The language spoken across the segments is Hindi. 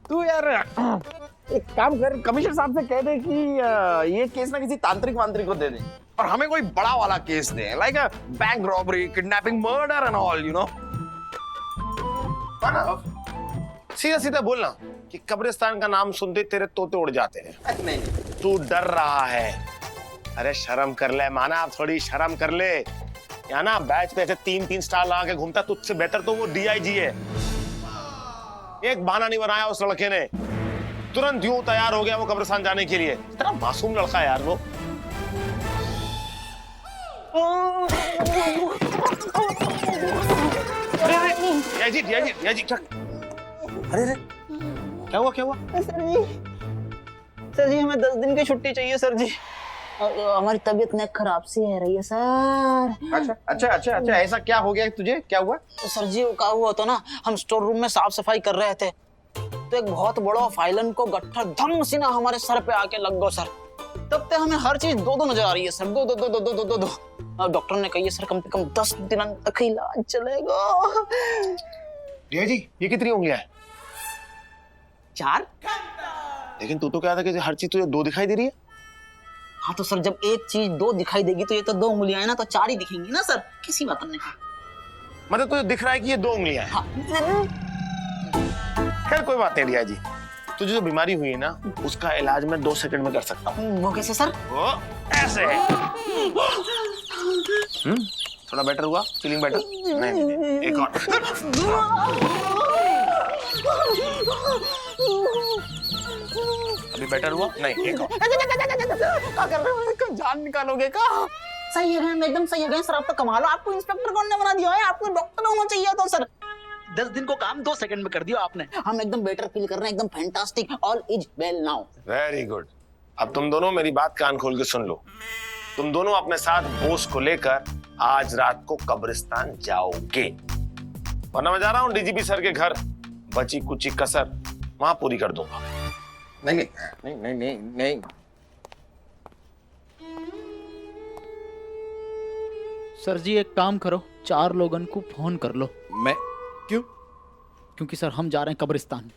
तू यार एक काम कर, कमिश्नर साहब से कह दे कि ये केस ना किसी तांत्रिक वांत्रिक को दे दे और हमें कोई बड़ा वाला case they, like a bank robbery, kidnapping, murder and all, you know. सीधा सीधा बोलना कि कब्रिस्तान का नाम सुनते तेरे तोते उड़ जाते हैं। नहीं, तू डर रहा है। अरे शर्म कर ले, माना थोड़ी शर्म कर ले। या ना बैच पे ऐसे 3-3 स्टार लगा के घूमता, तुझसे बेहतर तो वो डीआईजी है। एक बहाना नहीं बनाया उस लड़के ने, तुरंत यूं तैयार हो गया वो कब्रिस्तान जाने के लिए। इतना मासूम लड़का है यार वो। डीआईजी डीआईजी डीआईजी अरे अरे क्या हुआ क्या हुआ? सर जी हमें 10 दिन की छुट्टी चाहिए सर जी। हमारी तबीयत नेक खराब सी है रही है सर। अच्छा ऐसा क्या हो गया तुझे, क्या हुआ? सर जी वो क्या हुआ था ना, हम स्टोर रूम में साफ सफाई कर रहे थे तो एक बहुत बड़ा फाइलन को गट्ठर धम से ना हमारे सर पे आके लग गो सर। तब तक हमें हर चीज दो नजर आ रही है सर, दो। डॉक्टर ने कही है सर कम से कम 10 दिन तक इलाज चलेगा। डीआईजी ये कितनी उंगलियां है? 4। लेकिन तू तो क्या था कि हर चीज तुझे 2 दिखाई दे रही है। हाँ तो सर जब एक चीज 2 दिखाई देगी तो ये तो 2 उंगलियां है ना, तो 4 ही दिखेंगी ना सर। किसी बात नहीं। मतलब तुझे दिख रहा है कि ये 2 उंगलियां हैं। हाँ। खैर कोई बात नहीं डीआईजी, तुझे जो बीमारी हुई है ना उसका इलाज मैं 2 सेकंड में कर सकता हूँ। वो कैसे सर? वो ऐसे। थोड़ा बेटर हुआ, फीलिंग बेटर? नहीं, एक और। अभी बेटर हुआ? नहीं, एक और। क्या कर रहे हो? जान निकालोगे क्या? सही है एकदम सही है सर। आप तो कमाल हो, आपको इंस्पेक्टर कौन ने बना दिया है? आपको डॉक्टर होना चाहिए था सर। 10 दिन को काम 2 सेकंड में कर दिया आपने। हम एकदम बेटर फील कर रहे हैं, एकदम fantastic. All is well now. Very good. अब तुम दोनों मेरी बात कान खोल के सुन लो। तुम दोनों अपने साथ बोस को लेकर आज रात को कब्रिस्तान जाओगे, वरना मैं जा रहा हूँ डीजीपी सर के घर। बची कुची कसर वहां पूरी कर दूंगा। नहीं नहीं नहीं नहीं नहीं नहीं। सर जी एक काम करो, 4 लोगन को फोन कर लो। मैं क्यों? क्योंकि सर हम जा रहे हैं कब्रिस्तान।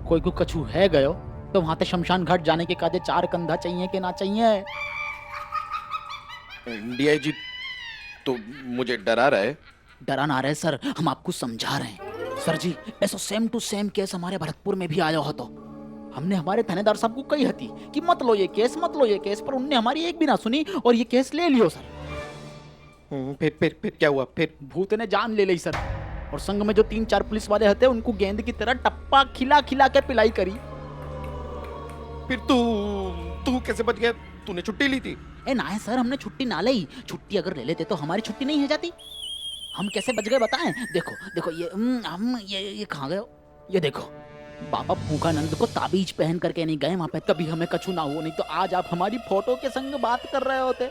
कोई को कछु है गयो तो वहां तक शमशान घाट जाने के काजे 4 कंधा चाहिए कि ना चाहिए? डीआईजी तो मुझे डरा रहा है। डरा ना रहे सर, हम आपको समझा रहे हैं। सर जी ऐसा सेम टू सेम केस हमारे भरतपुर में भी आया हो, तो हमने हमारे थानेदार साहब को कही थी कि मत लो ये केस, मत लो ये केस, पर उनने हमारी एक भी ना सुनी और ये केस ले लियो सर। फिर क्या हुआ? फिर भूत ने जान ले ली सर, और संग में जो 3-4 पुलिस वाले हते उनको गेंद की तरह टप्पा खिला खिला के पिलाई करी। फिर तू कैसे बच गया? तूने छुट्टी ली थी? ए ना है सर, हमने छुट्टी ना ली। छुट्टी अगर ले लेते तो हमारी छुट्टी नहीं है जाती। हम कैसे बच गए बताएं? देखो ये हम ये कहाँ गए? ये देखो बाबा फूकानंद को ताबीज पहन करके नहीं गए वहां पे, तभी हमें कछु ना हो, नहीं तो आज आप हमारी फोटो के संग बात कर रहे होते।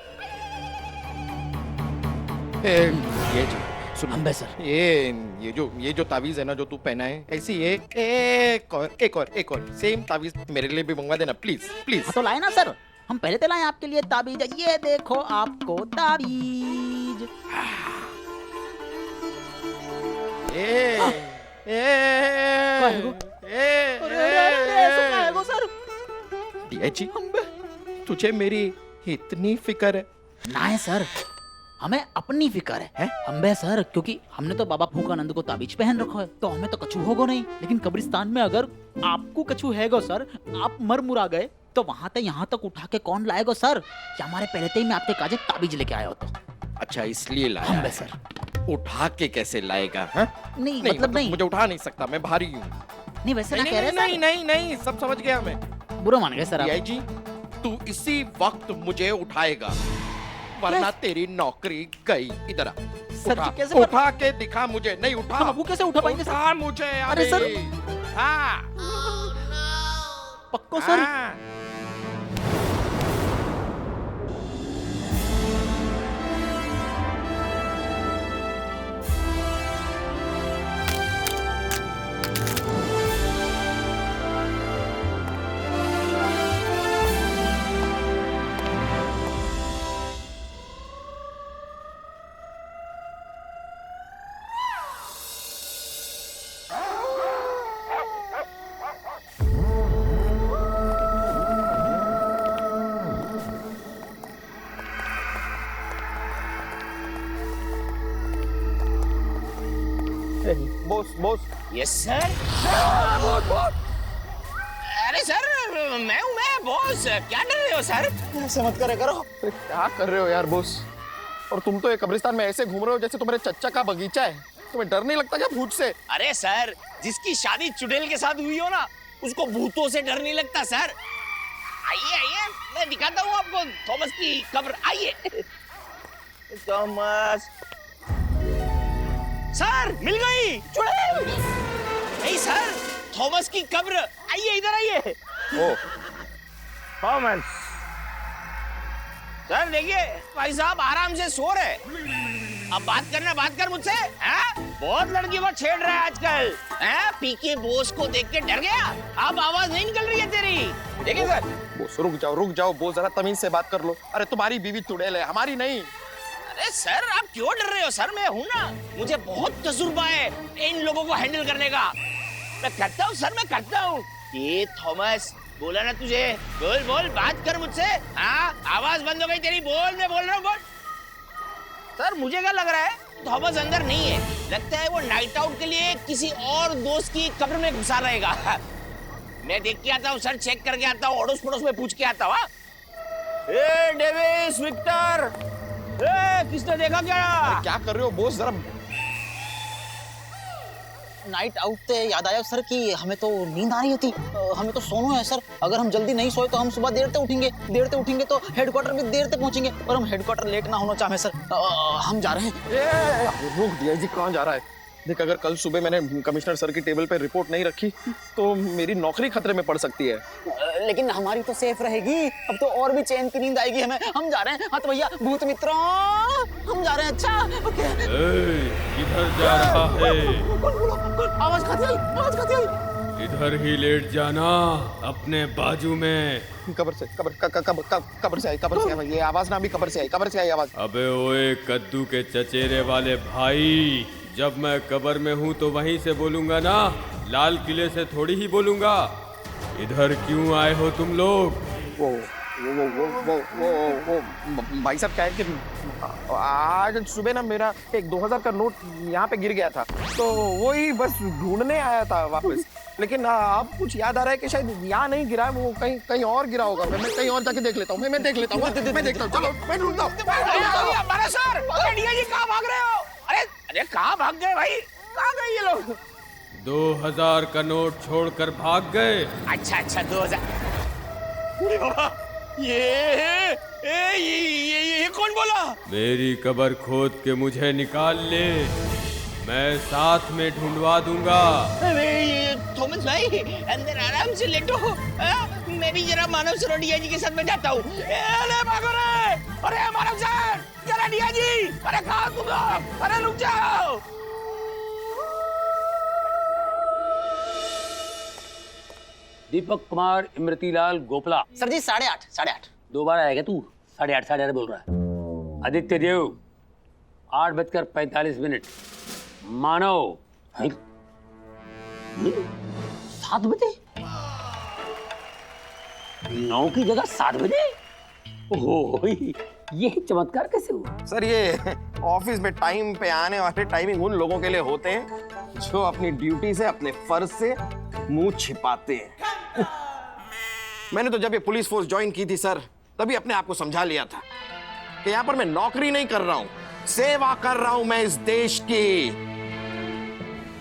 ये सुन हम सर, ये जो ताबीज है ना जो तू पहना है, ऐसी एक और सेम ताबीज मेरे लिए भी मंगवा देना प्लीज प्लीज। हाँ तो लाए ना सर, हम पहले तो लाए आपके लिए ताबीज। ये देखो आपको ताबीज। डीआईजी तुझे मेरी इतनी फिक्र है? ना है सर, हमें अपनी फिक्र है हम बे सर, क्योंकि हमने तो बाबा फूकानंद को ताबीज पहन रखो है, तो हमें तो कछु होगो नहीं। लेकिन कब्रिस्तान में अगर आपको कछु हैगो सर, आप मर मुरा गए तो वहां तक यहाँ तक उठा के कौन लाएगो सर? क्या हमारे पहले ही मैं आपके काजे ताबीज लेके आया हो तो? अच्छा इसलिए लाया हम है। बे सर, उठा के कैसे लाएगा? हाँ? नहीं मतलब नहीं, मुझे उठा नहीं सकता, मैं भारी हूँ। नहीं वैसे ना कह रहे सर। नहीं सब समझ गया मैं। बुरा मान गए सर आप। डीआईजी तू इसी वक्त मुझे उठाएगा, वरना तेरी नौकरी गई। इधर आ सर उठा, जी कैसे उठा के दिखा मुझे। नहीं उठा। हम अबू कैसे उठा पाएंगे सर? उठा मुझे। अरे सर। हाँ पक्को सर? हाँ। Boss yes sir. अरे सर मैं हूँ, मैं बॉस, क्या डर रहे हो सर? ऐसे मत करे करो। क्या कर रहे हो यार बॉस? और तुम तो ये कब्रिस्तान में ऐसे घूम रहे हो जैसे तुम्हारे चच्चा का बगीचा है। तुम्हें डर नहीं लगता क्या भूत से? अरे सर, जिसकी शादी चुड़ैल के साथ हुई हो ना, उसको भूतों से डर नहीं लगता सर। आइए आइए, मैं दिखाता हूँ आपको थॉमस की कब्र। आइए थॉमस। सर मिल गई चुड़ैल। नहीं सर, थॉमस की कब्र। आइए इधर आइए। ओ थॉमस। सर देखिए, भाई साहब आराम से सो रहे। अब बात कर मुझसे। बहुत लड़की को छेड़ रहा है आजकल। पीके बोस को देख के डर गया, अब आवाज नहीं निकल रही है तेरी। देखिए सर। बॉस रुक जाओ बॉस, जरा तमीज से बात कर लो। अरे तुम्हारी बीवी चुड़ैल है, हमारी नहीं। अरे सर आप क्यों डर रहे हो? सर मैं हूं ना, मुझे बहुत तजुर्बा है इन लोगों को हैंडल करने का। मैं करता हूँ सर, मैं करता हूँ। ये थॉमस बोला ना तुझे, बोल बात कर मुझसे। आवाज बंद हो गई तेरी। बोल, मैं बोल रहा हूँ, बोल। सर मुझे क्या लग रहा है, थॉमस अंदर नहीं है। लगता है वो नाइट आउट के लिए किसी और दोस्त की कब्र में घुसा रहेगा। मैं देख के आता हूँ सर, चेक करके आता हूँ, अड़ोस पड़ोस में पूछ के आता हूँ। ए डेविस, विक्टर, किसने देखा क्या? क्या कर रहे हो बॉस? जरा नाइट आउट से याद आया सर कि हमें तो नींद आ रही होती। हमें तो सोना है सर। अगर हम जल्दी नहीं सोए तो हम सुबह देर से उठेंगे तो हेडक्वार्टर भी देर से पहुंचेंगे, और हम हेडक्वार्टर लेट ना होना चाहे सर। हम जा रहे हैं। रुक, डीआईजी कहाँ जा रहा है? देख, अगर कल सुबह मैंने कमिश्नर सर की टेबल पे रिपोर्ट नहीं रखी तो मेरी नौकरी खतरे में पड़ सकती है। लेकिन हमारी तो सेफ रहेगी। अब तो और भी चैन की नींद आएगी हमें। हम जा रहे हैं। हाँ तो भैया भूत मित्रों, हम जा रहे हैं। अच्छा ओके। किधर जा रहा है? आवाज खाती आई। इधर ही लेट जाना, अपने बाजू में। कब्र से आई ये आवाज ना, अभी कब्र से आई आवाज। अबे ओए कद्दू के चचेरे वाले भाई, जब मैं कब्र में हूँ तो वहीं से बोलूंगा ना, लाल किले से थोड़ी ही बोलूंगा। इधर क्यों आए हो तुम लोग? वो भाई साहब, क्या है कि आज सुबह ना मेरा एक 2000 का नोट यहाँ पे गिर गया था, तो वही बस ढूंढने आया था वापस। लेकिन अब कुछ याद आ रहा है कि शायद यहाँ नहीं गिरा है, वो कहीं और गिरा होगा। मैं कहीं और जाके देख लेता हूँ। मैं देख लेता हूँ। चलो मैं ढूंढता हूँ। सर जी कहाँ भाग रहे हो? अरे कहाँ भाग गए भाई? कहाँ गए ये लोग? 2000 का नोट छोड़कर भाग गए। अच्छा 2000। अरे बाबा, ये कौन बोला? मेरी कब्र खोद के मुझे निकाल ले, मैं साथ में ढूंढवा दूंगा। थॉमस भाई अंदर आराम से लेटो। मैं भी जरा मानव सर डीआईजी के साथ में जाता हूँ। अरे मानव सर, जरा डीआईजी, अरे कहाँ तुम लोग? अरे रुक जाओ। दीपक कुमार इमरतीलाल गोपला। सर जी 8:30। दोबारा आएगा तू? 8:30 बोल रहा है। आदित्य देव 8:45। मानव 7 बजे? 9 की जगह 7 बजे? ओहो, ये चमत्कार कैसे हुआ? सर, ये ऑफिस में टाइम पे आने वाले टाइमिंग उन लोगों के लिए होते हैं जो अपनी ड्यूटी से, अपने फर्ज से मुंह छिपाते हैं। मैंने तो जब ये पुलिस फोर्स ज्वाइन की थी सर, तभी अपने आप को समझा लिया था कि यहाँ पर मैं नौकरी नहीं कर रहा हूँ, सेवा कर रहा हूँ मैं इस देश की।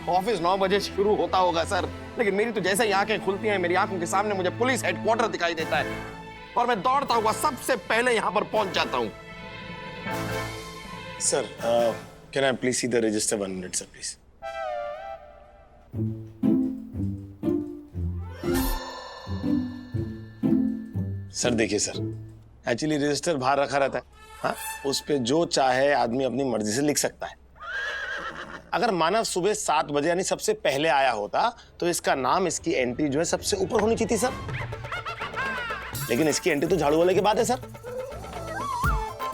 ऑफिस 9 बजे शुरू होता होगा सर, लेकिन मेरी तो जैसे ही आंखें खुलती हैं, मेरी आंखों के सामने मुझे पुलिस हेडक्वार्टर दिखाई देता है और मैं दौड़ता हुआ सबसे पहले यहाँ पर पहुंच जाता हूँ। Sir, can I please see the register 1 minute sir please. Sir देखिए सर, एक्चुअली रजिस्टर बाहर रखा रहता है। हाँ, उस पे जो चाहे आदमी अपनी मर्जी से लिख सकता है। अगर मानव सुबह 7 बजे यानी सबसे पहले आया होता तो इसका नाम, इसकी एंट्री जो है सबसे ऊपर होनी चाहिए थी सर, लेकिन इसकी एंट्री तो झाड़ू वाले के बाद है सर।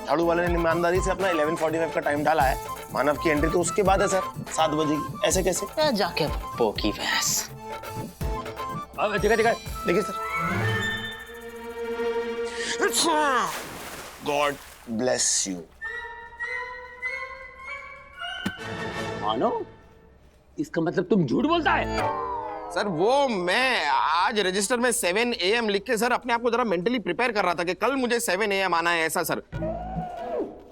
झाड़ू वाले ने ईमानदारी से अपना 11:45 का टाइम डाला है, मानव की एंट्री तो उसके बाद है सर, 7 बजे की। ऐसे कैसे? जाके पोकी भैंस। देखा देखिए सर। God bless you. मानो इसका मतलब तुम झूठ बोलता है? सर वो मैं आज रजिस्टर में 7 AM लिख के सर अपने आप को जरा मेंटली प्रिपेयर कर रहा था कि कल मुझे 7 AM आना है, ऐसा सर।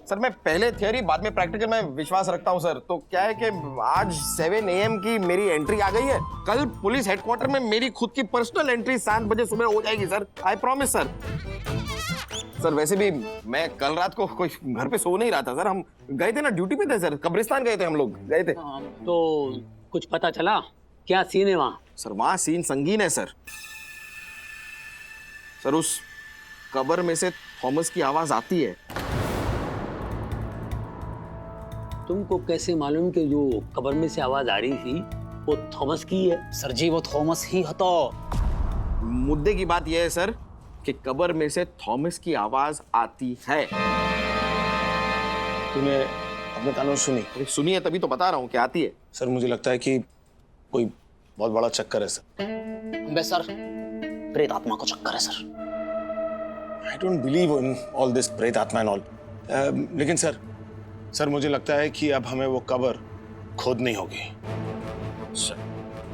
सर मैं पहले थियरी बाद में प्रैक्टिकल में विश्वास रखता हूं सर। तो क्या है कि आज 7 AM की मेरी एंट्री आ गई है। कल पुलिस हेडक्वार्टर में मेरी खुद की पर्सनल एंट्री 7 बजे सुबह हो जाएगी sir, I promise sir. Sir वैसे भी मैं कल रात को कोई घर पे सो नहीं रहा था सर, हम गए थे ना, ड्यूटी पे थे सर, कब्रिस्तान गए थे, हम लोग गए थे। तो कुछ पता चला? क्या सीन है वहाँ? सर वहां सीन संगीन है सर। सर उस कब्र में से थॉमस की आवाज आती है। तुमको कैसे मालूम कि जो कब्र में से आवाज आ रही थी वो थॉमस की है? सर जी वो थॉमस ही हतो। मुद्दे की बात यह है सर कि कब्र में से थॉमस की आवाज आती है। तूने अपने कानों से सुनी? अरे सुनिए तभी तो बता रहा हूँ कि आती है। सर मुझे लगता है कि कोई बहुत बड़ा चक्कर है सर। अबे सर प्रेत आत्मा को चक्कर है sir. I don't believe in all this प्रेत आत्मा एंड ऑल। लेकिन सर मुझे लगता है कि अब हमें वो कब्र खोदनी होगी।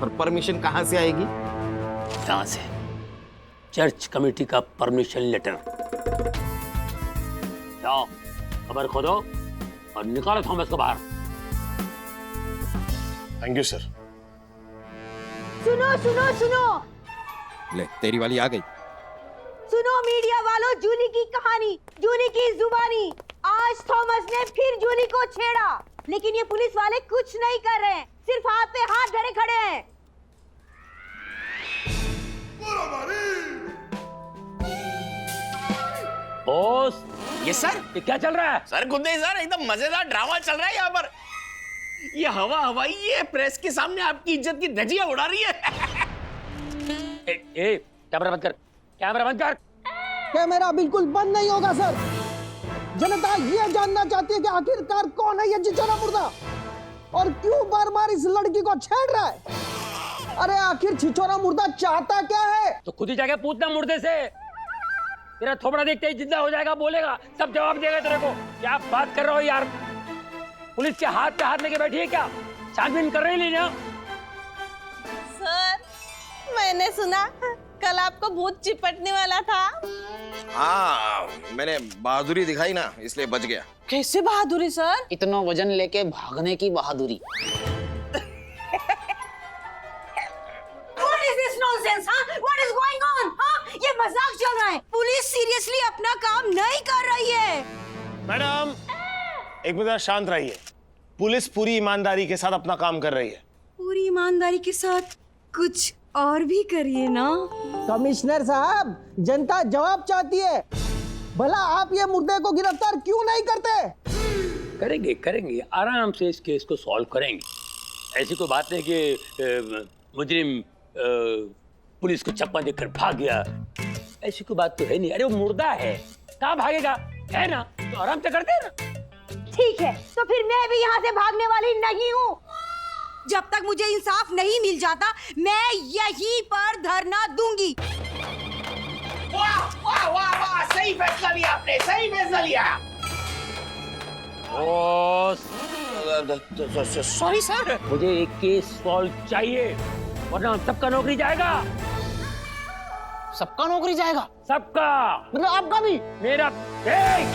पर परमिशन कहाँ से आएगी? कहाँ से? चर्च कमेटी का परमिशन लेटर। जाओ कब्र खोदो और निकालो थॉमस को बाहर। Thank you sir. सुनो सुनो सुनो ले तेरी वाली आ गई। सुनो मीडिया वालों, जूली की कहानी, जूली की जुबानी। आज थॉमस ने फिर जूली को छेड़ा, लेकिन ये पुलिस वाले कुछ नहीं कर रहे हैं, सिर्फ हाथ पे हाथ धरे खड़े हैं। बॉस ये सर, ये क्या चल रहा है? सर गुड डे सर, एकदम मजेदार ड्रामा चल रहा है यहाँ पर। ये हवा हवाई ये प्रेस के सामने आपकी इज्जत की धज्जियां उड़ा रही है। ए कैमरा बंद कर, कैमरा बंद कर। कैमरा बिल्कुल बंद नहीं होगा सर। जनता ये जानना चाहती है कि आखिरकार कौन है ये छिछोरा मुर्दा और क्यों बार बार इस लड़की को छेड़ रहा है। अरे आखिर छिछोरा मुर्दा चाहता क्या है? तो खुद ही जाके पूछना मुर्दे से। तेरा थोबड़ा देखते ही जिंदा हो जाएगा, बोलेगा, सब जवाब देगा तेरे को। क्या बात कर रहे हो यार? पुलिस के हाथ पे हाथ लेके बैठी है क्या? छानबीन कर रही ना? सर मैंने सुना कल आपको भूत चिपटने वाला था। हाँ मैंने बहादुरी दिखाई ना, इसलिए बच गया। कैसे बहादुरी सर? इतना वजन लेके भागने की बहादुरी। What is this nonsense, huh? What is going on, huh? ये मजाक चल रहा है। पुलिस सीरियसली अपना काम नहीं कर रही है। मैडम एक मिनट शांत रहिए। पुलिस पूरी ईमानदारी के साथ अपना काम कर रही है। पूरी ईमानदारी के साथ कुछ और भी करिए ना। कमिश्नर साहब, जनता जवाब चाहती है। भला आप ये मुर्दे को गिरफ्तार क्यों नहीं करते? करेंगे करेंगे, आराम से इस केस को सॉल्व करेंगे। ऐसी कोई बात नहीं कि मुजरिम पुलिस को चकमा देकर भाग गया, ऐसी कोई बात तो है नहीं। अरे वो मुर्दा है, कहाँ भागेगा? है ना, तो आराम से करते हैं ना। ठीक है, तो फिर मैं भी यहाँ से भागने वाली नहीं हूँ। जब तक मुझे इंसाफ नहीं मिल जाता, मैं यहीं पर धरना दूंगी। वाह वाह वाह वाह, सही फैसला लिया आपने, सही फैसला लिया। Sorry sir. मुझे एक केस सॉल्व चाहिए, वरना सबका नौकरी जाएगा। सबका नौकरी जाएगा? सबका, मतलब आपका भी? मेरा देख।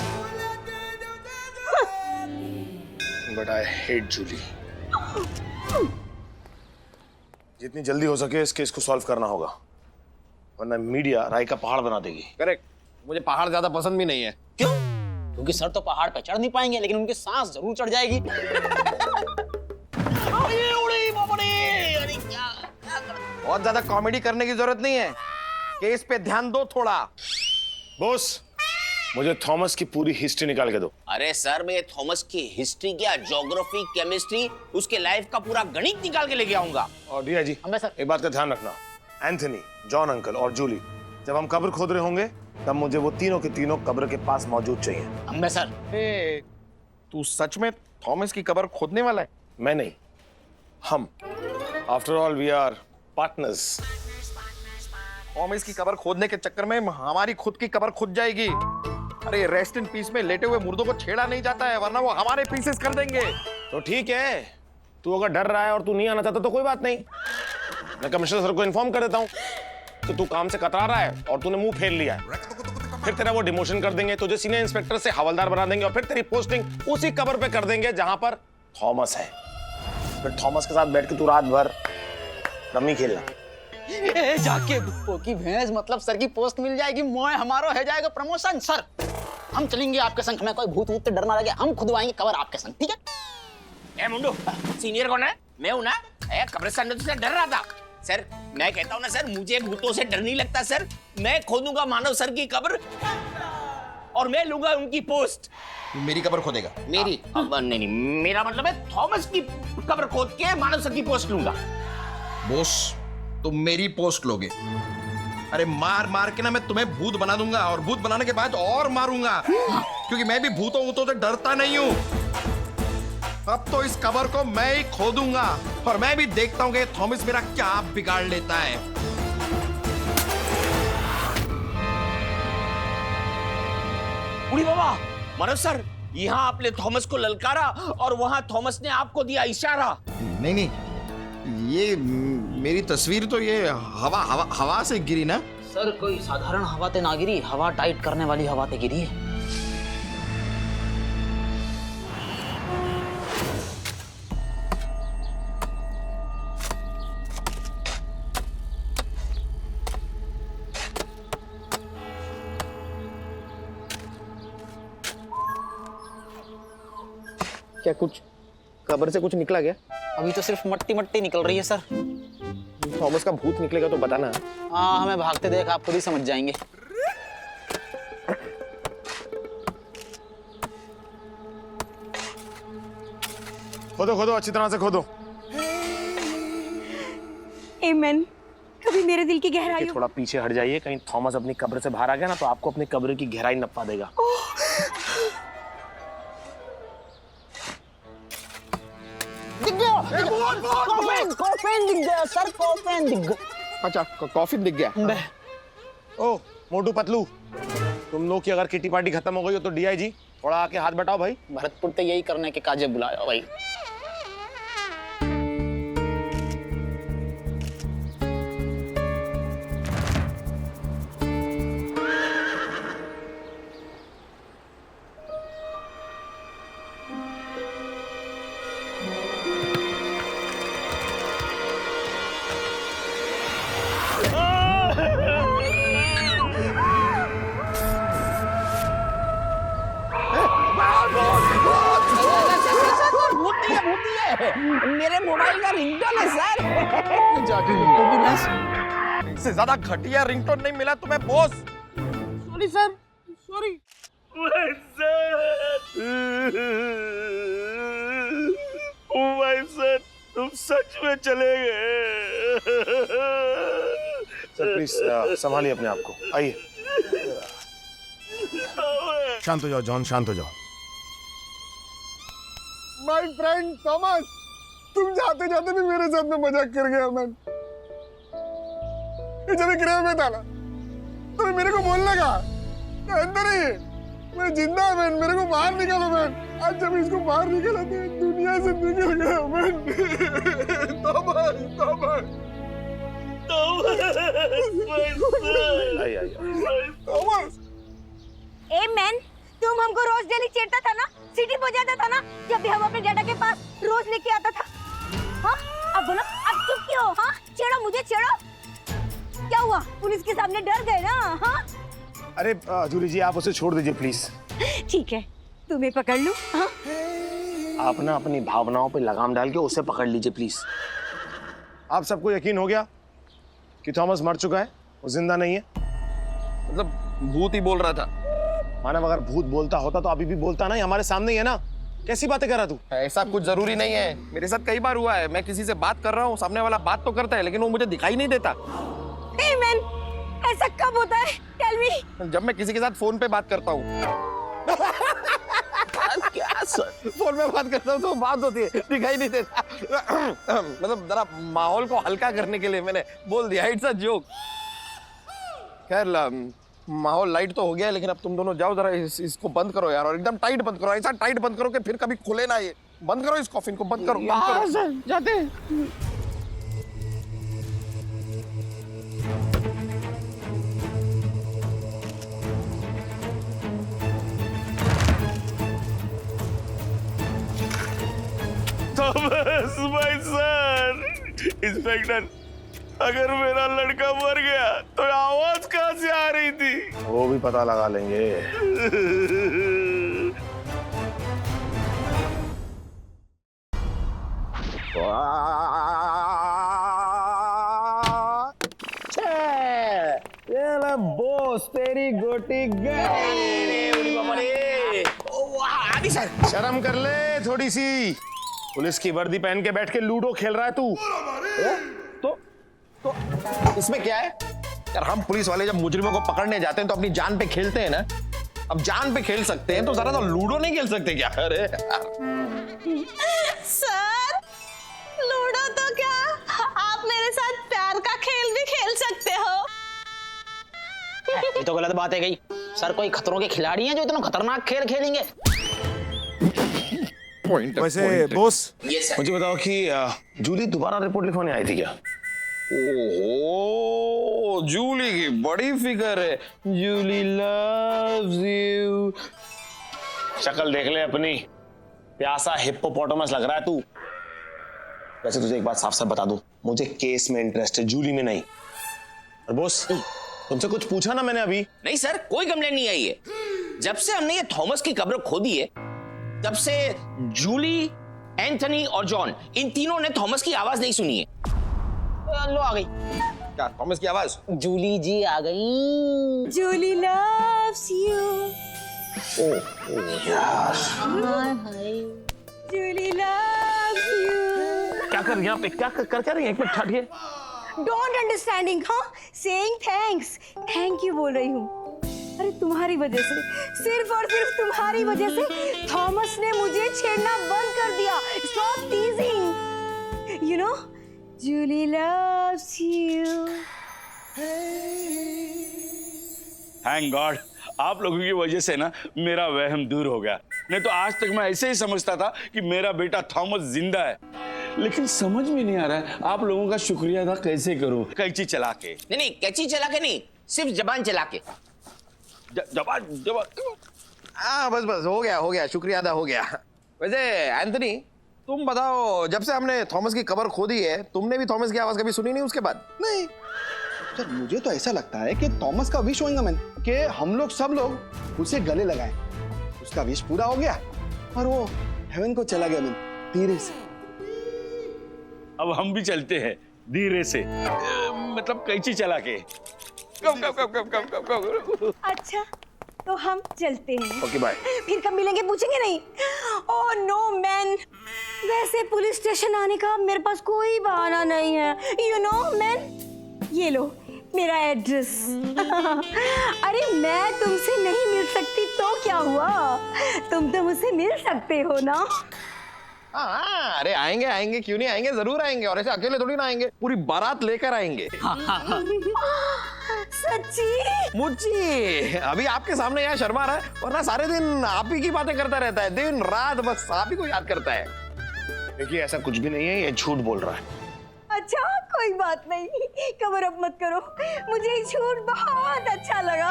But I hate Julie. जितनी जल्दी हो सके इस केस को सॉल्व करना होगा, वरना मीडिया राय का पहाड़ बना देगी। करेक्ट, मुझे पहाड़ ज्यादा पसंद भी नहीं है। क्यों? क्योंकि सर तो पहाड़ पे चढ़ नहीं पाएंगे, लेकिन उनकी सांस जरूर चढ़ जाएगी। बहुत ज्यादा कॉमेडी करने की जरूरत नहीं है, केस पे ध्यान दो थोड़ा। बॉस मुझे थॉमस की पूरी हिस्ट्री निकाल के दो। अरे सर मैं थॉमस की हिस्ट्री क्या, ज्योग्राफी, केमिस्ट्री, उसके लाइफ का पूरा गणित निकाल के लेके आऊंगा। और डिया जी एक बात का ध्यान रखना, एंथनी, जॉन अंकल और जूली जब हम कब्र खोद रहे होंगे तब मुझे वो तीनों के तीनों कब्र के पास मौजूद चाहिए। अम्बे सर। तू सच में थॉमस की कब्र खोदने वाला है? मैं नहीं, हम। After all we are partners. Thomas की कब्र खोदने के चक्कर में हमारी खुद की कब्र खुद जाएगी। अरे रेस्ट इन पीस में लेटे हुए मुर्दों को छेड़ा नहीं जाता है, वरना वो हमारे पीसेस कर देंगे। तो ठीक है, तू अगर डर रहा है और तू नहीं आना चाहता तो कोई बात नहीं, मैं कमिश्नर सर को इन्फॉर्म कर देता हूँ कि तू काम से कतरा रहा है और तूने मुंह फेर लिया है। फिर तेरा वो डिमोशन कर देंगे, तुझे सीनियर इंस्पेक्टर से हवलदार बना देंगे और फिर तेरी पोस्टिंग उसी कबर पे कर देंगे जहां पर थॉमस है। फिर थॉमस के साथ बैठ के तू रात भर रम्मी खेलना। जाके भुप्पो की भैंस, मतलब सर की पोस्ट मिल जाएगी, मोए हमारा हो जाएगा प्रमोशन। सर हम चलेंगे आपके संग, हमें कोई भूत वूत से डर ना लगे, हम खुदवाएंगे कबर आपके संग, ठीक है? ए मुंडू, सीनियर कौन है? मैं हूं ना। कब्रिस्तान में तो डर रहा था। सर मैं कहता हूं ना सर, मुझे भूतों से डर नहीं लगता सर। मैं खोदूंगा मानव सर की कब्र और मैं लूंगा उनकी पोस्ट। मेरी कब्र खोदेगा? मेरी? नहीं नहीं, मेरा मतलब है थॉमस की कब्र खोद के मानव सर की पोस्ट लूंगा। बॉस तुम मेरी पोस्ट लोगे? अरे मार मार के ना मैं तुम्हें भूत बना दूंगा और भूत बनाने के बाद और मारूंगा, क्योंकि मैं भी भूतों से डरता नहीं हूं। अब तो इस कबर को मैं ही खोदूंगा और मैं भी देखता हूं कि थॉमस मेरा क्या बिगाड़ लेता है। उड़ी बाबा, मानव सर, यहाँ आपने थॉमस को ललकारा और वहां थॉमस ने आपको दिया इशारा। नहीं नहीं, ये मेरी तस्वीर तो ये हवा से गिरी ना। सर कोई साधारण हवा ते ना गिरी, हवा टाइट करने वाली हवा ते गिरी है। क्या कुछ कब्र से कुछ निकला क्या? अभी तो सिर्फ मट्टी मट्टी निकल रही है सर। थॉमस का भूत निकलेगा तो बताना। हाँ हमें भागते देख आप खुद ही समझ जाएंगे। खोदो खोदो, अच्छी तरह से खोदो। आमीन। कभी मेरे दिल की गहराई। थोड़ा पीछे हट जाइए, कहीं थॉमस अपनी कब्र से बाहर आ गया ना तो आपको अपनी कब्र की गहराई नपा देगा। दिख गया, कॉफिन दिख गया सर, कॉफिन दिख गया। अच्छा कॉफिन दिख गया। ओ मोटू पतलू, तुम लोग की अगर किटी पार्टी खत्म हो गई हो तो डीआईजी थोड़ा आके हाथ बटाओ भाई। भरतपुर तो यही करने के काजे बुलाया भाई। मेरे मोबाइल का रिंगटोन है सर। जाके भुप्पो की भैंस। इससे ज्यादा घटिया रिंगटोन नहीं मिला तुम्हें बॉस। Sorry sir, sorry. भाई सर तुम सच में चले गए। सर प्लीज संभालिए अपने आप को, आइए। शांत हो जाओ जॉन, शांत हो जाओ। माय फ्रेंड थॉमस, तुम जाते जाते भी मेरे साथ में मजाक कर गया मैन। जब एक ग्रेव में था ना तो मेरे को बोलने का अंदर ही मैं जिंदा मैन, मेरे को बाहर निकालो मैन। आज जब इसको बाहर निकाला तो दुनिया से निकल गया man. Thomas Thomas Thomas. A man, तुम हमको रोज डेली चेड़ता था ना, सिटी बजाता था ना, जब भी हम अपने डैडा के पास रोज लेके आता था। हाँ अब बोलो, अब चुप क्यों? हाँ छेड़ो मुझे, छेड़ो। क्या हुआ? पुलिस के सामने डर गए ना? हाँ अरे जूली जी आप उसे छोड़ दीजिए प्लीज। ठीक है, तुम्हें पकड़ लूं? हाँ आप ना अपनी भावनाओं पे लगाम डाल के उसे पकड़ लीजिए प्लीज। आप सबको यकीन हो गया कि थॉमस मर चुका है, वो जिंदा नहीं है? मतलब भूत ही बोल रहा था। मानव अगर भूत बोलता होता तो अभी भी बोलता ना, हमारे सामने ही है ना। कैसी बातें कर रहा तू? ऐसा कुछ जरूरी नहीं है, मेरे साथ कई बार हुआ है। मैं किसी से बात कर रहा हूँ, सामने वाला बात तो करता है लेकिन वो मुझे दिखाई नहीं देता। ए मैन, ऐसा कब होता है? Tell me. जब मैं किसी के साथ फोन पे बात करता हूँ। क्या सर? फोन में बात करता हूँ तो बात होती है, दिखाई नहीं देता। मतलब जरा माहौल को हल्का करने के लिए मैंने बोल दिया, इट्स अ जोक। खैर माहौल लाइट तो हो गया, लेकिन अब तुम दोनों जाओ जरा इसको बंद करो यार, और एकदम टाइट बंद करो, ऐसा टाइट बंद करो कि फिर कभी खुले ना ये। बंद करो इस कॉफिन को, बंद करो, बंद करो। सर जाते हैं। थॉमस भाई सर, इंस्पेक्टर, अगर मेरा लड़का मर गया तो आवाज कहां से आ रही थी? वो भी पता लगा लेंगे। बॉस तेरी गोटी गई। अभी सर शर्म कर ले थोड़ी सी। पुलिस की वर्दी पहन के बैठ के लूडो खेल रहा है तू। तो इसमें क्या है यार? हम पुलिस वाले जब मुजरिमों को पकड़ने जाते हैं तो अपनी जान पे खेलते हैं ना। अब जान पे खेल सकते हैं तो जरा तो लूडो नहीं खेल सकते क्या? अरे सर लूडो तो क्या, आप मेरे साथ प्यार का खेल भी खेल सकते हो। ये तो गलत बात है गई सर। कोई खतरों के खिलाड़ी हैं जो इतना खतरनाक खेल खेलेंगे? वैसे बॉस, यस सर। मुझे बताओ कि जूली दोबारा रिपोर्ट लिखवाने आई थी क्या? ओहो, जूली की बड़ी फिक्र है। Julie loves you. शक्ल देख ले अपनी, प्यासा हिप्पोपोटामस लग रहा है तू। वैसे तुझे एक बात साफ साफ बता दूं, मुझे केस में इंटरेस्ट है, जूली में नहीं। और बॉस, तुमसे कुछ पूछा ना मैंने अभी? नहीं सर, कोई कंप्लेंट नहीं आई है। जब से हमने ये थॉमस की कब्र खोदी है तब से जूली, एंथनी और जॉन, इन तीनों ने थॉमस की आवाज नहीं सुनी है। लो आ गई क्या थॉमस की आवाज? जूली जी आ गई। Jully loves you. Jully loves you. क्या कर यहाँ पे, क्या कर रही है? एक मिनट हटिए। Don't understanding, हाँ? Saying thanks. Thank you बोल रही हूँ। अरे तुम्हारी वजह से, सिर्फ और सिर्फ तुम्हारी वजह से थॉमस ने मुझे छेड़ना बंद कर दिया। Stop teasing. You know, Julie loves you. Thank God, आप लोगों की वजह से ना मेरा वहम दूर हो गया। नहीं तो आज तक मैं ऐसे ही समझता था कि मेरा बेटा थॉमस जिंदा है। लेकिन समझ में नहीं आ रहा है आप लोगों का शुक्रिया अदा कैसे करूं। कैंची चला के? नहीं, कैंची चला के नहीं, सिर्फ जबान चला के। जबान। हाँ बस हो गया, शुक्रिया अदा हो गया। वैसे एंथनी, तुम बताओ, जब से हमने थॉमस की कब्र खोदी है तुमने भी थॉमस की आवाज कभी सुनी नहीं उसके बाद? नहीं सर, मुझे तो ऐसा लगता है कि थॉमस का विश होगा कि हम लोग सब लोग उसे गले लगाएं। उसका विश पूरा हो गया और वो हेवन को चला गया धीरे से। अब हम भी चलते हैं धीरे से, मतलब कैंची चला के। कब। अच्छा तो हम चलते हैं। Okay bye. फिर कब मिलेंगे पूछेंगे नहीं? ओह नो मैन, वैसे पुलिस स्टेशन आने का मेरे पास कोई बहाना नहीं है। यू नो मैन, ये लो मेरा एड्रेस। अरे मैं तुमसे नहीं मिल सकती तो क्या हुआ, तुम तो मुझसे मिल सकते हो ना। हाँ, अरे आएंगे, क्यों नहीं आएंगे, जरूर आएंगे। और ऐसे अकेले थोड़ी ना आएंगे, पूरी बारात लेकर आएंगे। सच्ची? मुझी अभी आपके सामने यहाँ शर्मा रहा है, वरना सारे दिन आप ही की बातें करता रहता है, दिन रात बस आप ही को याद करता है। देखिए ऐसा कुछ भी नहीं है, ये झूठ बोल रहा है। अच्छा कोई बात नहीं, कवर अप मत करो, मुझे ये झूठ बहुत अच्छा लगा।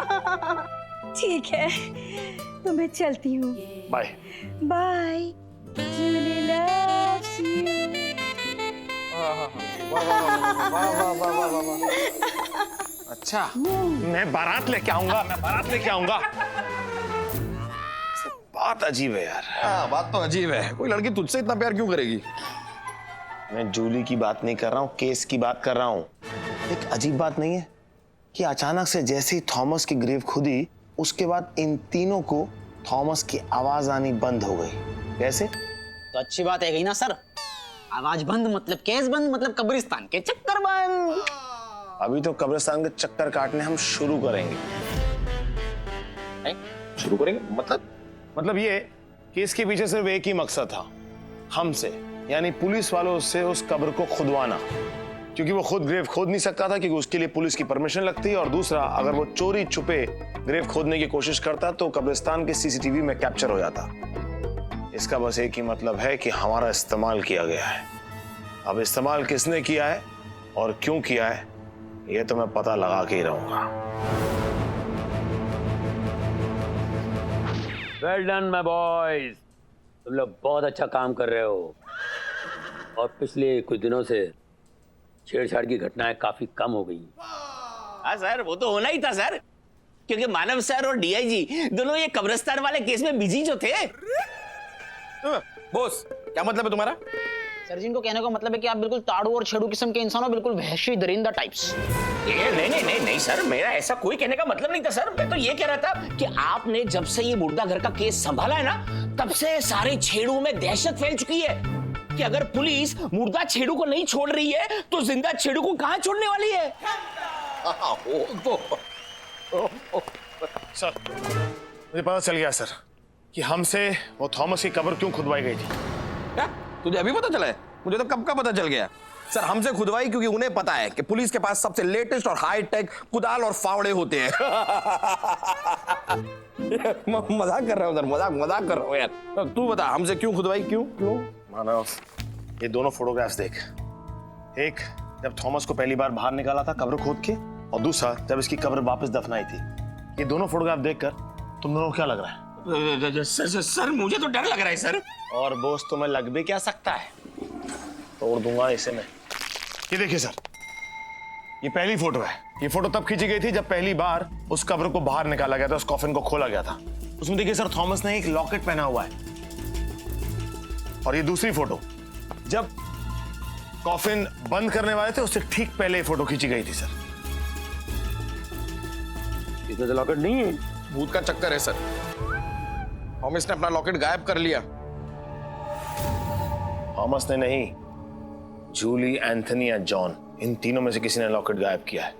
ठीक है तो मैं चलती हूँ। Bye bye. Julie loves you. अच्छा, मैं बारात लेके आऊंगा, बात अजीब है यार। हाँ बात तो अजीब है, कोई लड़की तुझसे इतना प्यार क्यों करेगी? मैं जूली की बात नहीं कर रहा हूँ, केस की बात कर रहा हूँ। एक अजीब बात नहीं है कि अचानक से जैसे ही थॉमस की ग्रेव खुदी उसके बाद इन तीनों को थॉमस की आवाज आनी बंद हो गई। कैसे? तो अच्छी बात है गई ना सर। आवाज बंद मतलब केस बंद, मतलब कब्रिस्तान के चक्कर बंद। अभी तो कब्रिस्तान के चक्कर काटने हम शुरू करेंगे। शुरू करेंगे मतलब ये कि इसके पीछे सिर्फ एक ही मकसद था, हमसे यानी पुलिस वालों से उस कब्र को खुदवाना, क्योंकि वो खुद ग्रेव खोद नहीं सकता था क्योंकि उसके लिए पुलिस की परमिशन लगती है, और दूसरा अगर वो चोरी छुपे ग्रेव खोदने की कोशिश करता तो कब्रिस्तान के सीसीटीवी में कैप्चर हो जाता। इसका बस एक ही मतलब है कि हमारा इस्तेमाल किया गया है। अब इस्तेमाल किसने किया है और क्यों किया है, ये तो मैं पता लगा के ही रहूंगा। वेल डन माय बॉयज, तुम लोग बहुत अच्छा काम कर रहे हो। और पिछले कुछ दिनों से छेड़छाड़ की घटनाएं काफी कम हो गई। हाँ सर, वो तो होना ही था सर, क्योंकि मानव सर और डीआईजी दोनों ये कब्रिस्तान वाले केस में बिजी जो थे। बॉस, क्या मतलब है तुम्हारा? सर जी, इनको कहने का मतलब है कि आप बिल्कुल ताड़ू और छेड़ू किस्म के इंसान हो, बिल्कुल वहशी दरिंदा टाइप्स। नहीं सर, मेरा ऐसा कोई कहने का मतलब नहीं था सर। मैं तो ये कह रहा था कि आपने जब से ये मुर्दा घर का केस संभाला है ना, तब से सारे छेड़ू में दहशत फैल चुकी है कि अगर पुलिस मुर्दा छेड़ू को नहीं छोड़ रही है तो जिंदा छेड़ू को कहां छोड़ने वाली है। सर, मुझे पता चल गया सर कि हमसे वो थॉमस की कब्र क्यों खुदवाई गई थी। क्या तुझे अभी पता चला है? मुझे तो कब का पता चल गया। सर, हमसे खुदवाई क्योंकि उन्हें पता है कि पुलिस के पास सबसे लेटेस्ट और हाई टेक कुदाल और फावड़े होते हैं। मजाक कर रहा हूँ सर, मजाक कर रहा हूँ यार। तू बता, हमसे क्यों खुदवाई? क्यों? मानव, ये दोनों फोटोग्राफ्स देख। एक जब थॉमस को पहली बार बाहर निकाला था कब्र खोद के, और दूसरा जब इसकी कब्र वापस दफनाई थी। ये दोनों फोटोग्राफ देखकर तुम दोनों को क्या लग रहा है? सर मुझे तो डर लग रहा है सर। और बोस, तुम्हें लग भी क्या सकता है? तोड़ दूंगा इसे मैं। ये देखिए सर, ये पहली फोटो है। ये फोटो तब खींची गई थी जब पहली बार उस कब्र को बाहर निकाला गया था, उस कॉफिन को खोला गया था। उसमें देखिए सर, थॉमस ने एक लॉकेट पहना हुआ है। और ये दूसरी फोटो जब कॉफिन बंद करने वाले थे, उससे ठीक पहले ये फोटो खींची गई थी सर। इसमें तो लॉकेट नहीं है, भूत का चक्कर है सर। थॉमस ने अपना लॉकेट गायब कर लिया। थॉमस ने नहीं, जूली, एंथनी या जॉन, इन तीनों में से किसी ने लॉकेट गायब किया है,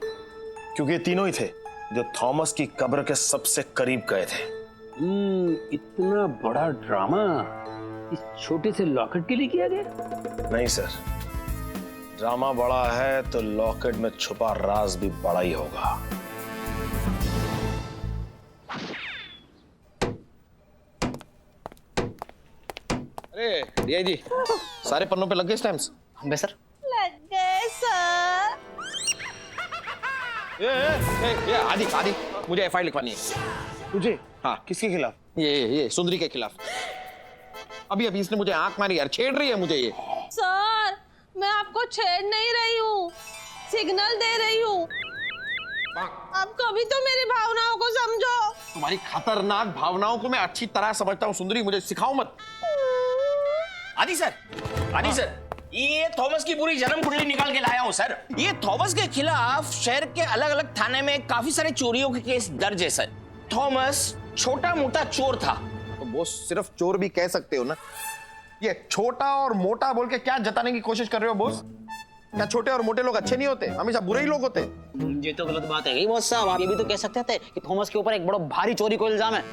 क्योंकि ये तीनों ही थे जो थॉमस की कब्र के सबसे करीब गए थे। इतना बड़ा ड्रामा इस छोटे से लॉकेट के लिए किया गया? नहीं सर, ड्रामा बड़ा है तो लॉकेट में छुपा राज भी बड़ा ही होगा। अरे डीआईजी, सारे पन्नों पे लग गए स्टैम्प्स? हम सर लग गए सर। ये आदि, मुझे एफआईआर लिखवानी है। तुझे? हाँ। किसके खिलाफ? ये सुंदरी के खिलाफ। अभी इसने मुझे आंख मारी यार, छेड़ रही है मुझे ये। सर, मैं आपको छेड़ नहीं रही हूँ, सिग्नल दे रही हूँ। आप कभी तो मेरी भावनाओं को समझो। तुम्हारी खतरनाक भावनाओं को मैं अच्छी तरह समझता हूँ सुंदरी, मुझे सिखाओ मत। आदि सर, ये थॉमस की पूरी जन्म कुंडली निकाल के लाया हूं सर। ये थॉमस के खिलाफ शहर के अलग अलग थाने में काफी सारे चोरियों के केस दर्ज है सर। थॉमस छोटा मोटा चोर था। तो बॉस, सिर्फ चोर भी कह सकते हो ना। ये छोटा और मोटा बोल के क्या जताने की कोशिश कर रहे हो बॉस? क्या छोटे और मोटे लोग अच्छे नहीं होते? हमेशा बुरे ही लोग होते? ये तो गलत बात है बॉस साहब। आप ये भी तो कह सकते थे कि थॉमस के ऊपर एक बड़ा भारी चोरी को इल्जाम है।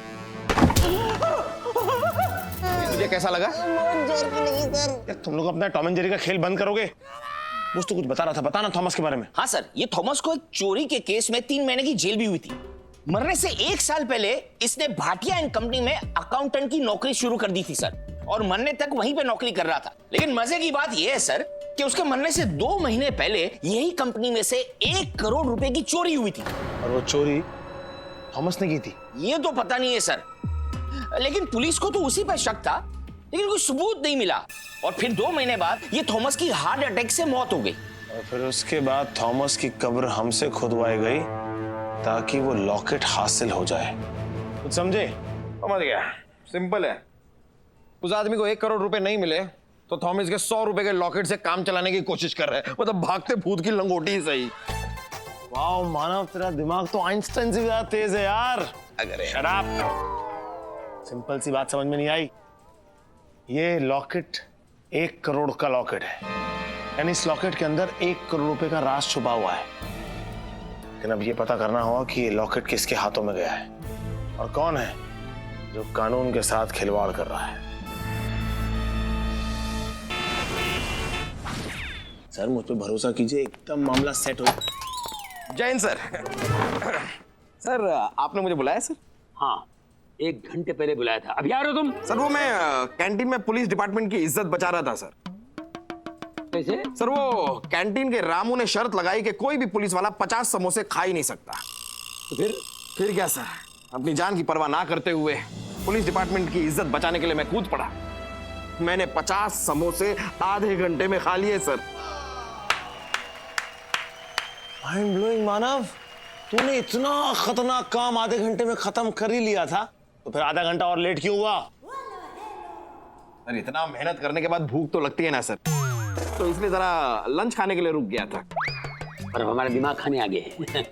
तुझे कैसा लगा? तुम लोग अपना टॉम एंड जेरी का खेल बंद करोगे? मुझे तो कुछ बता रहा था, बताना थॉमस के बारे में। हाँ सर, ये थॉमस को एक चोरी के केस में 3 महीने की जेल भी हुई थी। मरने से 1 साल पहले इसने भाटिया एंड कंपनी में अकाउंटेंट की नौकरी शुरू कर दी थी सर, और मरने तक वहीं पे नौकरी कर रहा था। लेकिन मजे की बात यह है सर कि उसके मरने से 2 महीने पहले यही कंपनी में से 1 करोड़ रुपए की चोरी हुई थी। और वो चोरी थॉमस ने की थी? ये तो पता नहीं है सर, लेकिन पुलिस को तो उसी पर शक था, लेकिन कोई सबूत नहीं मिला। और फिर 2 महीने बाद ये थॉमस की हार्ट अटैक से मौत हो गई। और फिर उसके बाद थॉमस की कब्र हमसे खुदवाई गई ताकि वो लॉकेट हासिल हो जाए। कुछ समझे? समझ गया। सिंपल है। उस आदमी को 1 करोड़ रुपए नहीं मिले तो थॉमस के 100 रुपए के लॉकेट से काम चलाने की कोशिश कर रहे हैं। मतलब भागते भूत की लंगोटी ही सही। वाह मानव, तेरा दिमाग तो आइंस्टाइन से ज्यादा तेज है यार। अगर शराब सिंपल सी बात समझ में नहीं आई। ये लॉकेट 1 करोड़ का लॉकेट है, यानी इस लॉकेट के अंदर 1 करोड़ रुपए का राज छुपा हुआ है। लेकिन अब ये पता करना होगा कि ये लॉकेट किसके हाथों में गया है और कौन है जो कानून के साथ खिलवाड़ कर रहा है। सर, मुझ पे भरोसा कीजिए, एकदम मामला सेट हो। जैन सर। सर, आपने मुझे बुलाया सर? हाँ, 1 घंटे पहले बुलाया था, अभी आ रहे हो तुम? सर वो मैं कैंटीन में पुलिस डिपार्टमेंट की इज्जत बचा रहा था सर। कैसे? सर वो कैंटीन के रामू ने शर्त लगाई कि कोई भी पुलिस वाला 50 समोसे खा ही नहीं सकता। तो फिर क्या सर, अपनी जान की परवाह ना करते हुए पुलिस डिपार्टमेंट की इज्जत बचाने के लिए मैं कूद पड़ा। मैंने 50 समोसे आधे घंटे में खा लिए सर। माइंड ब्लोइंग मानव, तूने इतना खतरनाक काम आधे घंटे में खत्म कर ही लिया था, तो फिर आधा घंटा और लेट क्यों हुआ? सर इतना मेहनत करने के बाद भूख तो लगती है ना सर, तो इसलिए जरा लंच खाने के लिए रुक गया था। पर अब हमारा दिमाग खाने आ गए हैं।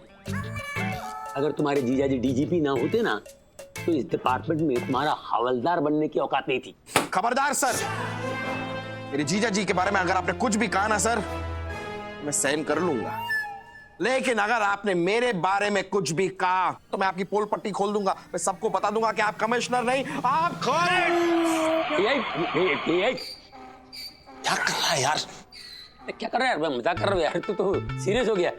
अगर तुम्हारे जीजाजी डीजीपी ना होते ना, तो इस डिपार्टमेंट में तुम्हारा हवलदार बनने की औकात नहीं थी। खबरदार सर, मेरे जीजा जी के बारे में अगर आपने कुछ भी कहा ना सर, मैं सहन कर लूंगा, लेकिन अगर आपने मेरे बारे में कुछ भी कहा तो मैं आपकी पोल पट्टी खोल दूंगा। मैं सबको बता दूंगा कि आप कमिश्नर नहीं, आप क्या कर रहा है यार? क्या कर रहा है यार? मैं मजाक कर रहा हूँ यार, तू तो सीरियस हो गया।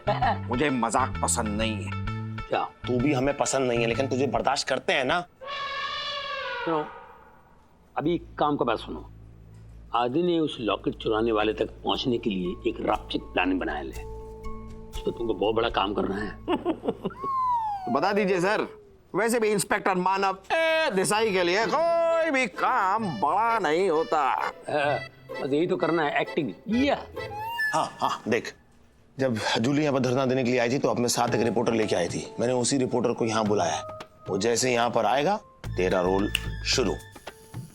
मुझे मजाक पसंद नहीं है। क्या? तू भी हमें पसंद नहीं है, लेकिन तुझे बर्दाश्त करते हैं ना। सुनो, अभी काम का बात सुनो। आदि ने उस लॉकेट चुराने वाले तक पहुंचने के लिए एक रापचिक प्लान बनाया ले। तो तुमको बहुत बड़ा काम करना है। तो बता दीजिए सर, वैसे भी इंस्पेक्टर मानव देसाई के लिए कोई भी काम बड़ा नहीं होता। बस यही तो करना है, एक्टिंग। हाँ, देख, जब जूली यहाँ पर धरना देने के लिए आई थी तो अपने साथ एक रिपोर्टर लेके आई थी। मैंने उसी रिपोर्टर को यहाँ बुलाया। वो जैसे यहाँ पर आएगा, तेरा रोल शुरू।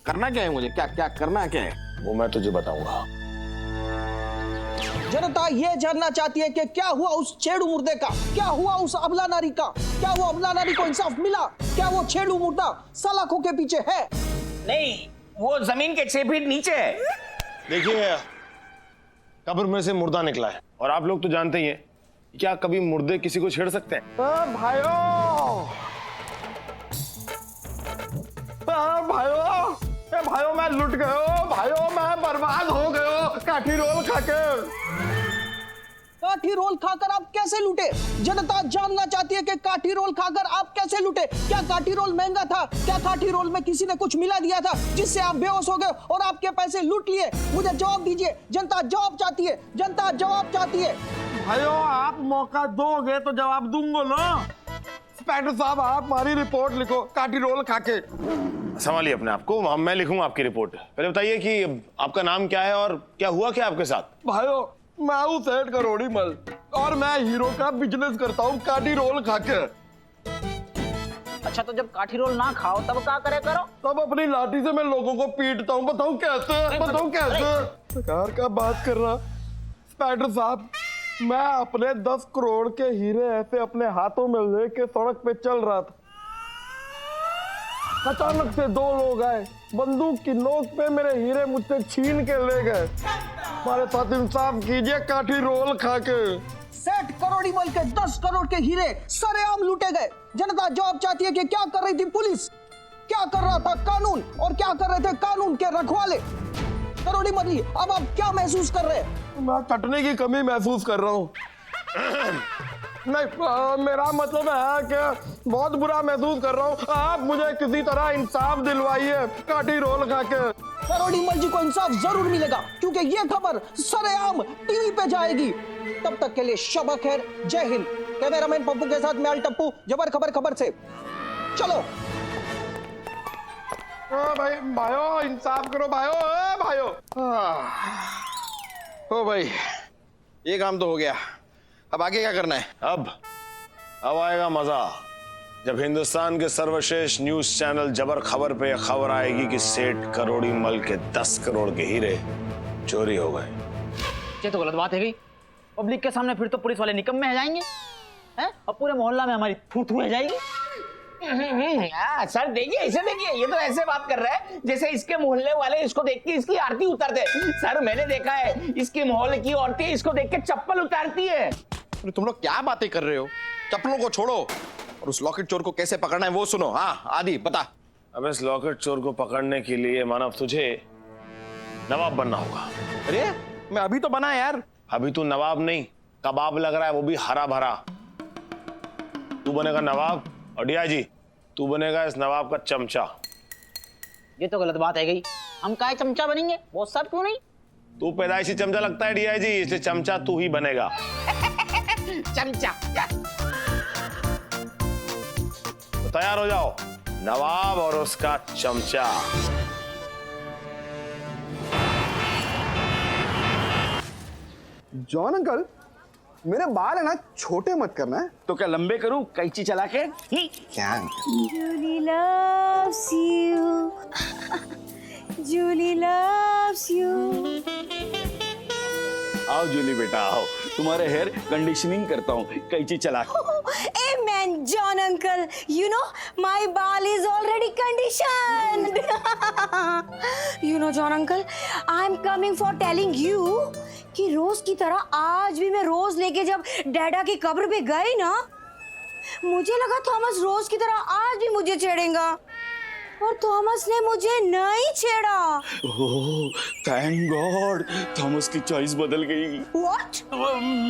करना क्या है मुझे? क्या करना क्या है? वो मैं तुझे बताऊंगा। जनता ये जानना चाहती है कि क्या हुआ उस छेड़ू मुर्दे का, क्या हुआ उस अबला नारी का, क्या वो अबला नारी को इंसाफ मिला, क्या वो छेड़ू मुर्दा सलाखों के पीछे है? नहीं, वो जमीन के 6 फीट नीचे है। देखिए, कब्र में से मुर्दा निकला है, और आप लोग तो जानते ही हैं, क्या कभी मुर्दे किसी को छेड़ सकते हैं? भाइयों मैं लुट गयो, भाइयों मैं बर्बाद हो गयो काठी रोल खाकर। काठी रोल खाकर आप कैसे लूटे? जनता जानना चाहती है कि काठी रोल खाकर आप कैसे लूटे। क्या काठी रोल महंगा था? क्या काठी रोल में किसी ने कुछ मिला दिया था जिससे आप बेहोश हो गए और आपके पैसे लूट लिए? मुझे जवाब दीजिए, जनता जवाब चाहती है, जनता जवाब चाहती है। भाइयों आप मौका दोगे तो जवाब दूंगा ना। इंस्पेक्टर साहब, आप हमारी रिपोर्ट लिखो काठी रोल खाके। संभालिए अपने आप को, मैं लिखूंगा आपकी रिपोर्ट। पहले बताइए कि आपका नाम क्या है और क्या हुआ क्या आपके साथ? भाइयों मैं हूँ सेठ करोड़ी मल, और मैं हीरो का बिजनेस करता हूँ काठी रोल खाके। अच्छा, तो जब काठी रोल ना खाओ तब क्या करे करो? तब अपनी लाठी से मैं लोगों को पीटता हूँ। बताऊँ कैसे? सरकार का बात कर रहा। इंस्पेक्टर साहब, मैं अपने 10 करोड़ के हीरे ऐसे अपने हाथों में लेके सड़क पे चल रहा था। अचानक से 2 लोग आए, बंदूक की नोक पे मेरे हीरे मुझसे छीन के ले गए। हमारे साथ इंसाफ कीजिए काठी रोल खाके। सेठ करोड़ी मल के 10 करोड़ के हीरे सरेआम लूटे गए। जनता जवाब चाहती है कि क्या कर रही थी पुलिस, क्या कर रहा था कानून, और क्या कर रहे थे कानून के रखवाले। करोड़ी मल, अब आप क्या महसूस कर रहे हैं? मैं चटनी की कमी महसूस कर रहा हूँ। नहीं, मेरा मतलब है कि बहुत बुरा महसूस कर रहा हूँ। आप मुझे किसी तरह इंसाफ दिलवाइए काठी रोल खाके। करोड़ी मल जी को इंसाफ जरूर मिलेगा, क्योंकि ये खबर सरेआम टीवी पे जाएगी। तब तक के लिए शब खैर, जय हिंद। कैमरामैन पप्पू के साथ मैं टप्पू, जबर खबर से। चलो भाइयों इंसाफ करो भाइयों। ओ भाई, ये काम तो हो गया, अब आगे क्या करना है? अब आएगा मजा, जब हिंदुस्तान के सर्वश्रेष्ठ न्यूज चैनल जबर खबर पे खबर आएगी कि सेठ करोड़ी मल के 10 करोड़ के हीरे चोरी हो गए। ये तो गलत बात है गई। पब्लिक के सामने फिर तो पुलिस वाले निकम्मे आ जाएंगे हैं, और पूरे मोहल्ला में हमारी थू-थू है जाएगी। सर देखिए, इसे देखिए, ये तो ऐसे बात कर रहा है जैसे इसके मोहल्ले वाले इसको देख के इसकी आरती उतारते। सर मैंने देखा है, इसके मोहल्ले की औरतें इसको देख के चप्पल उतारती है। तुम लोग क्या बातें कर रहे हो? चप्पलों को छोड़ो और उस लॉकेट चोर को कैसे पकड़ना है वो सुनो। हाँ आदि बता। अब इस लॉकेट चोर को पकड़ने के लिए मानव तुझे नवाब बनना होगा। अरे मैं अभी तो बना यार। अभी तू नवाब नहीं, कबाब लग रहा है, वो भी हरा भरा। तू बनेगा नवाब और डीआईजी तू बनेगा इस नवाब का चमचा। ये तो गलत बात है गई। हम काय चमचा बनेंगे, वो सब क्यों नहीं? तू पैदाइशी चमचा लगता है डीआईजी, इसलिए चमचा तू ही बनेगा। चमचा तो तैयार हो जाओ, नवाब और उसका चमचा। जॉन अंकल, मेरे बाल है ना छोटे मत करना है। तो क्या लंबे करूं कैंची चला के? क्या Julie loves you. Julie loves you. आओ जूली बेटा आओ, तुम्हारे हेयर कंडीशनिंग करता हूँ कैंची चला के। Amen, John uncle. You know, my ball is already conditioned. You know, John uncle, I'm coming for telling you कि रोज की तरह आज भी मैं रोज लेके जब डैडा की कब्र पे गई ना, मुझे लगा थॉमस रोज की तरह आज भी मुझे छेड़ेगा, और थॉमस ने मुझे नहीं छेड़ा। ओह थैंक गॉड, थॉमस की चॉइस बदल गई। What?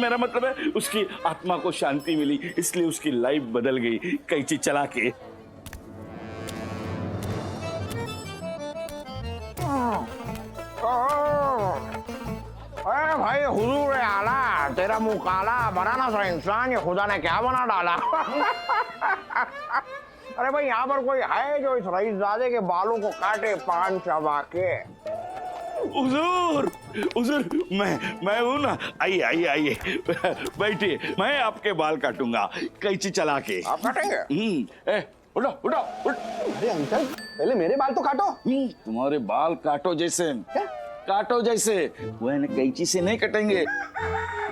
मेरा मतलब है उसकी आत्मा को शांति मिली, इसलिए उसकी लाइफ बदल गई कैंची चला के। अरे भाई हुजूर आला, तेरा मुंह काला बनाना सा इंसान ये खुदा ने क्या बना डाला। अरे भाई यहाँ पर कोई है जो इस रईसजादे के बालों को काटे पान चबा के? हुजूर हुजूर मैं हूँ ना, आइए आइए आइए बैठिए, मैं आपके बाल काटूंगा कैंची चला के। आप काटेंगे? उठो उठो उठ। अरे अंकल, पहले मेरे बाल तो काटो। तुम्हारे बाल काटो जैसे काटो जैसे वह कैंची से नहीं कटेंगे,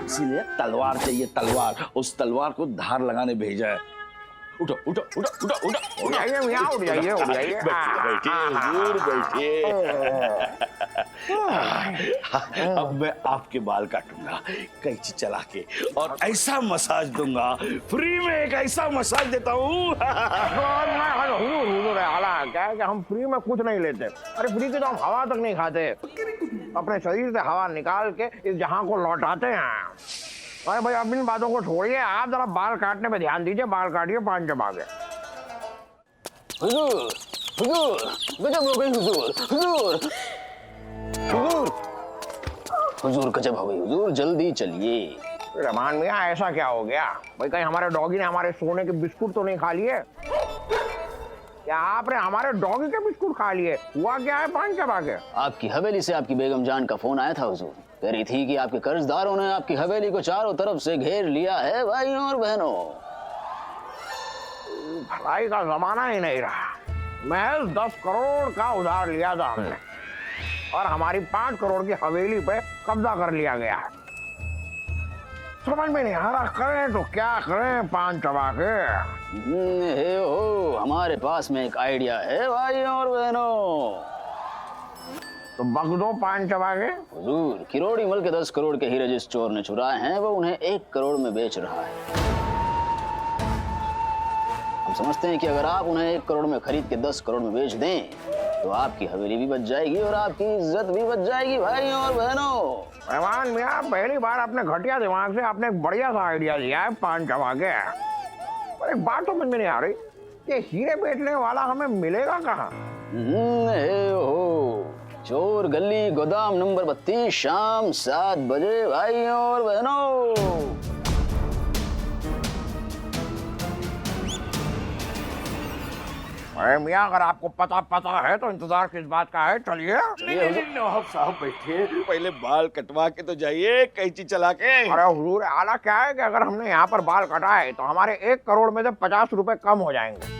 इसीलिए तलवार चाहिए, तलवार। उस तलवार को धार लगाने भेजा है। उठो उठो उठो उठो उठो उठ जाइए मियां, उठ जाइए उठ जाइए। बैठिए हुजूर बैठिए। अब मैं आपके बाल काटूंगा कैंची चला के, और ऐसा मसाज दूंगा, फ्री में एक ऐसा मसाज देता हूँ। हुजूर हुजूर आला, क्या है कि हम फ्री में कुछ नहीं लेते। अरे फ्री की तो हम हवा तक नहीं खाते, अपने शरीर से हवा निकाल के इस जहां को लौटाते हैं। अरे भाई अब इन बातों को छोड़िए, आप जरा बाल काटने पे ध्यान दीजिए, बाल काटिए पान चबा के। हुजूर हुजूर गजब हो गई हुजूर, हुजूर हुजूर हुजूर गजब हो गई हुजूर, जल्दी चलिए। रहमान मियां ऐसा क्या हो गया भाई? कहीं हमारे डॉगी ने हमारे सोने के बिस्कुट तो नहीं खा लिए? क्या आपने हमारे डॉगी के बिस्कुट खा लिए? हुआ क्या है पान चबा के? आपकी हवेली से आपकी बेगम जान का फोन आया था हुजूर, कह रही थी कि आपके कर्जदारों ने आपकी हवेली को चारों तरफ से घेर लिया है भाइयों और बहनों। भलाई का जमाना ही नहीं रहा। महज 10 करोड़ का उधार लिया था हमने, और हमारी 5 करोड़ की हवेली पे कब्जा कर लिया गया है। समझ में नहीं आ रहा करें तो क्या करें पान चबा के। हे हो, हमारे पास में एक आइडिया है भाइयों और बहनों। तो बग दो पान चबा के। हुजूर किरोड़ी मल के 10 करोड़ के हीरे जिस चोर ने चुराए हैं वो उन्हें 1 करोड़ में बेच रहा है। हम समझते हैं कि अगर आप उन्हें 1 करोड़ में खरीद के 10 करोड़ में बेच दें तो आपकी हवेली भी बच जाएगी और आपकी इज्जत भी बच जाएगी भाइयों और बहनों। रहमान मियां, पहली बार अपने घटिया दिमाग से आपने एक बढ़िया सा आइडिया दिया है पान चबा के। पर एक बात तो समझ में नहीं आ रही कि हीरे बेचने वाला हमें मिलेगा कहाँ? हे हो, चोर गली गोदाम नंबर 32 शाम 7 बजे भाइयों और बहनों। अरे मियां, अगर आपको पता है तो इंतजार किस बात का है? चलिए। नवाब साहब बैठिए, पहले बाल कटवा के तो जाइए कैंची चला के। अरे हुजूर आला, क्या है कि अगर हमने यहाँ पर बाल कटाए तो हमारे 1 करोड़ में से 50 रुपए कम हो जाएंगे।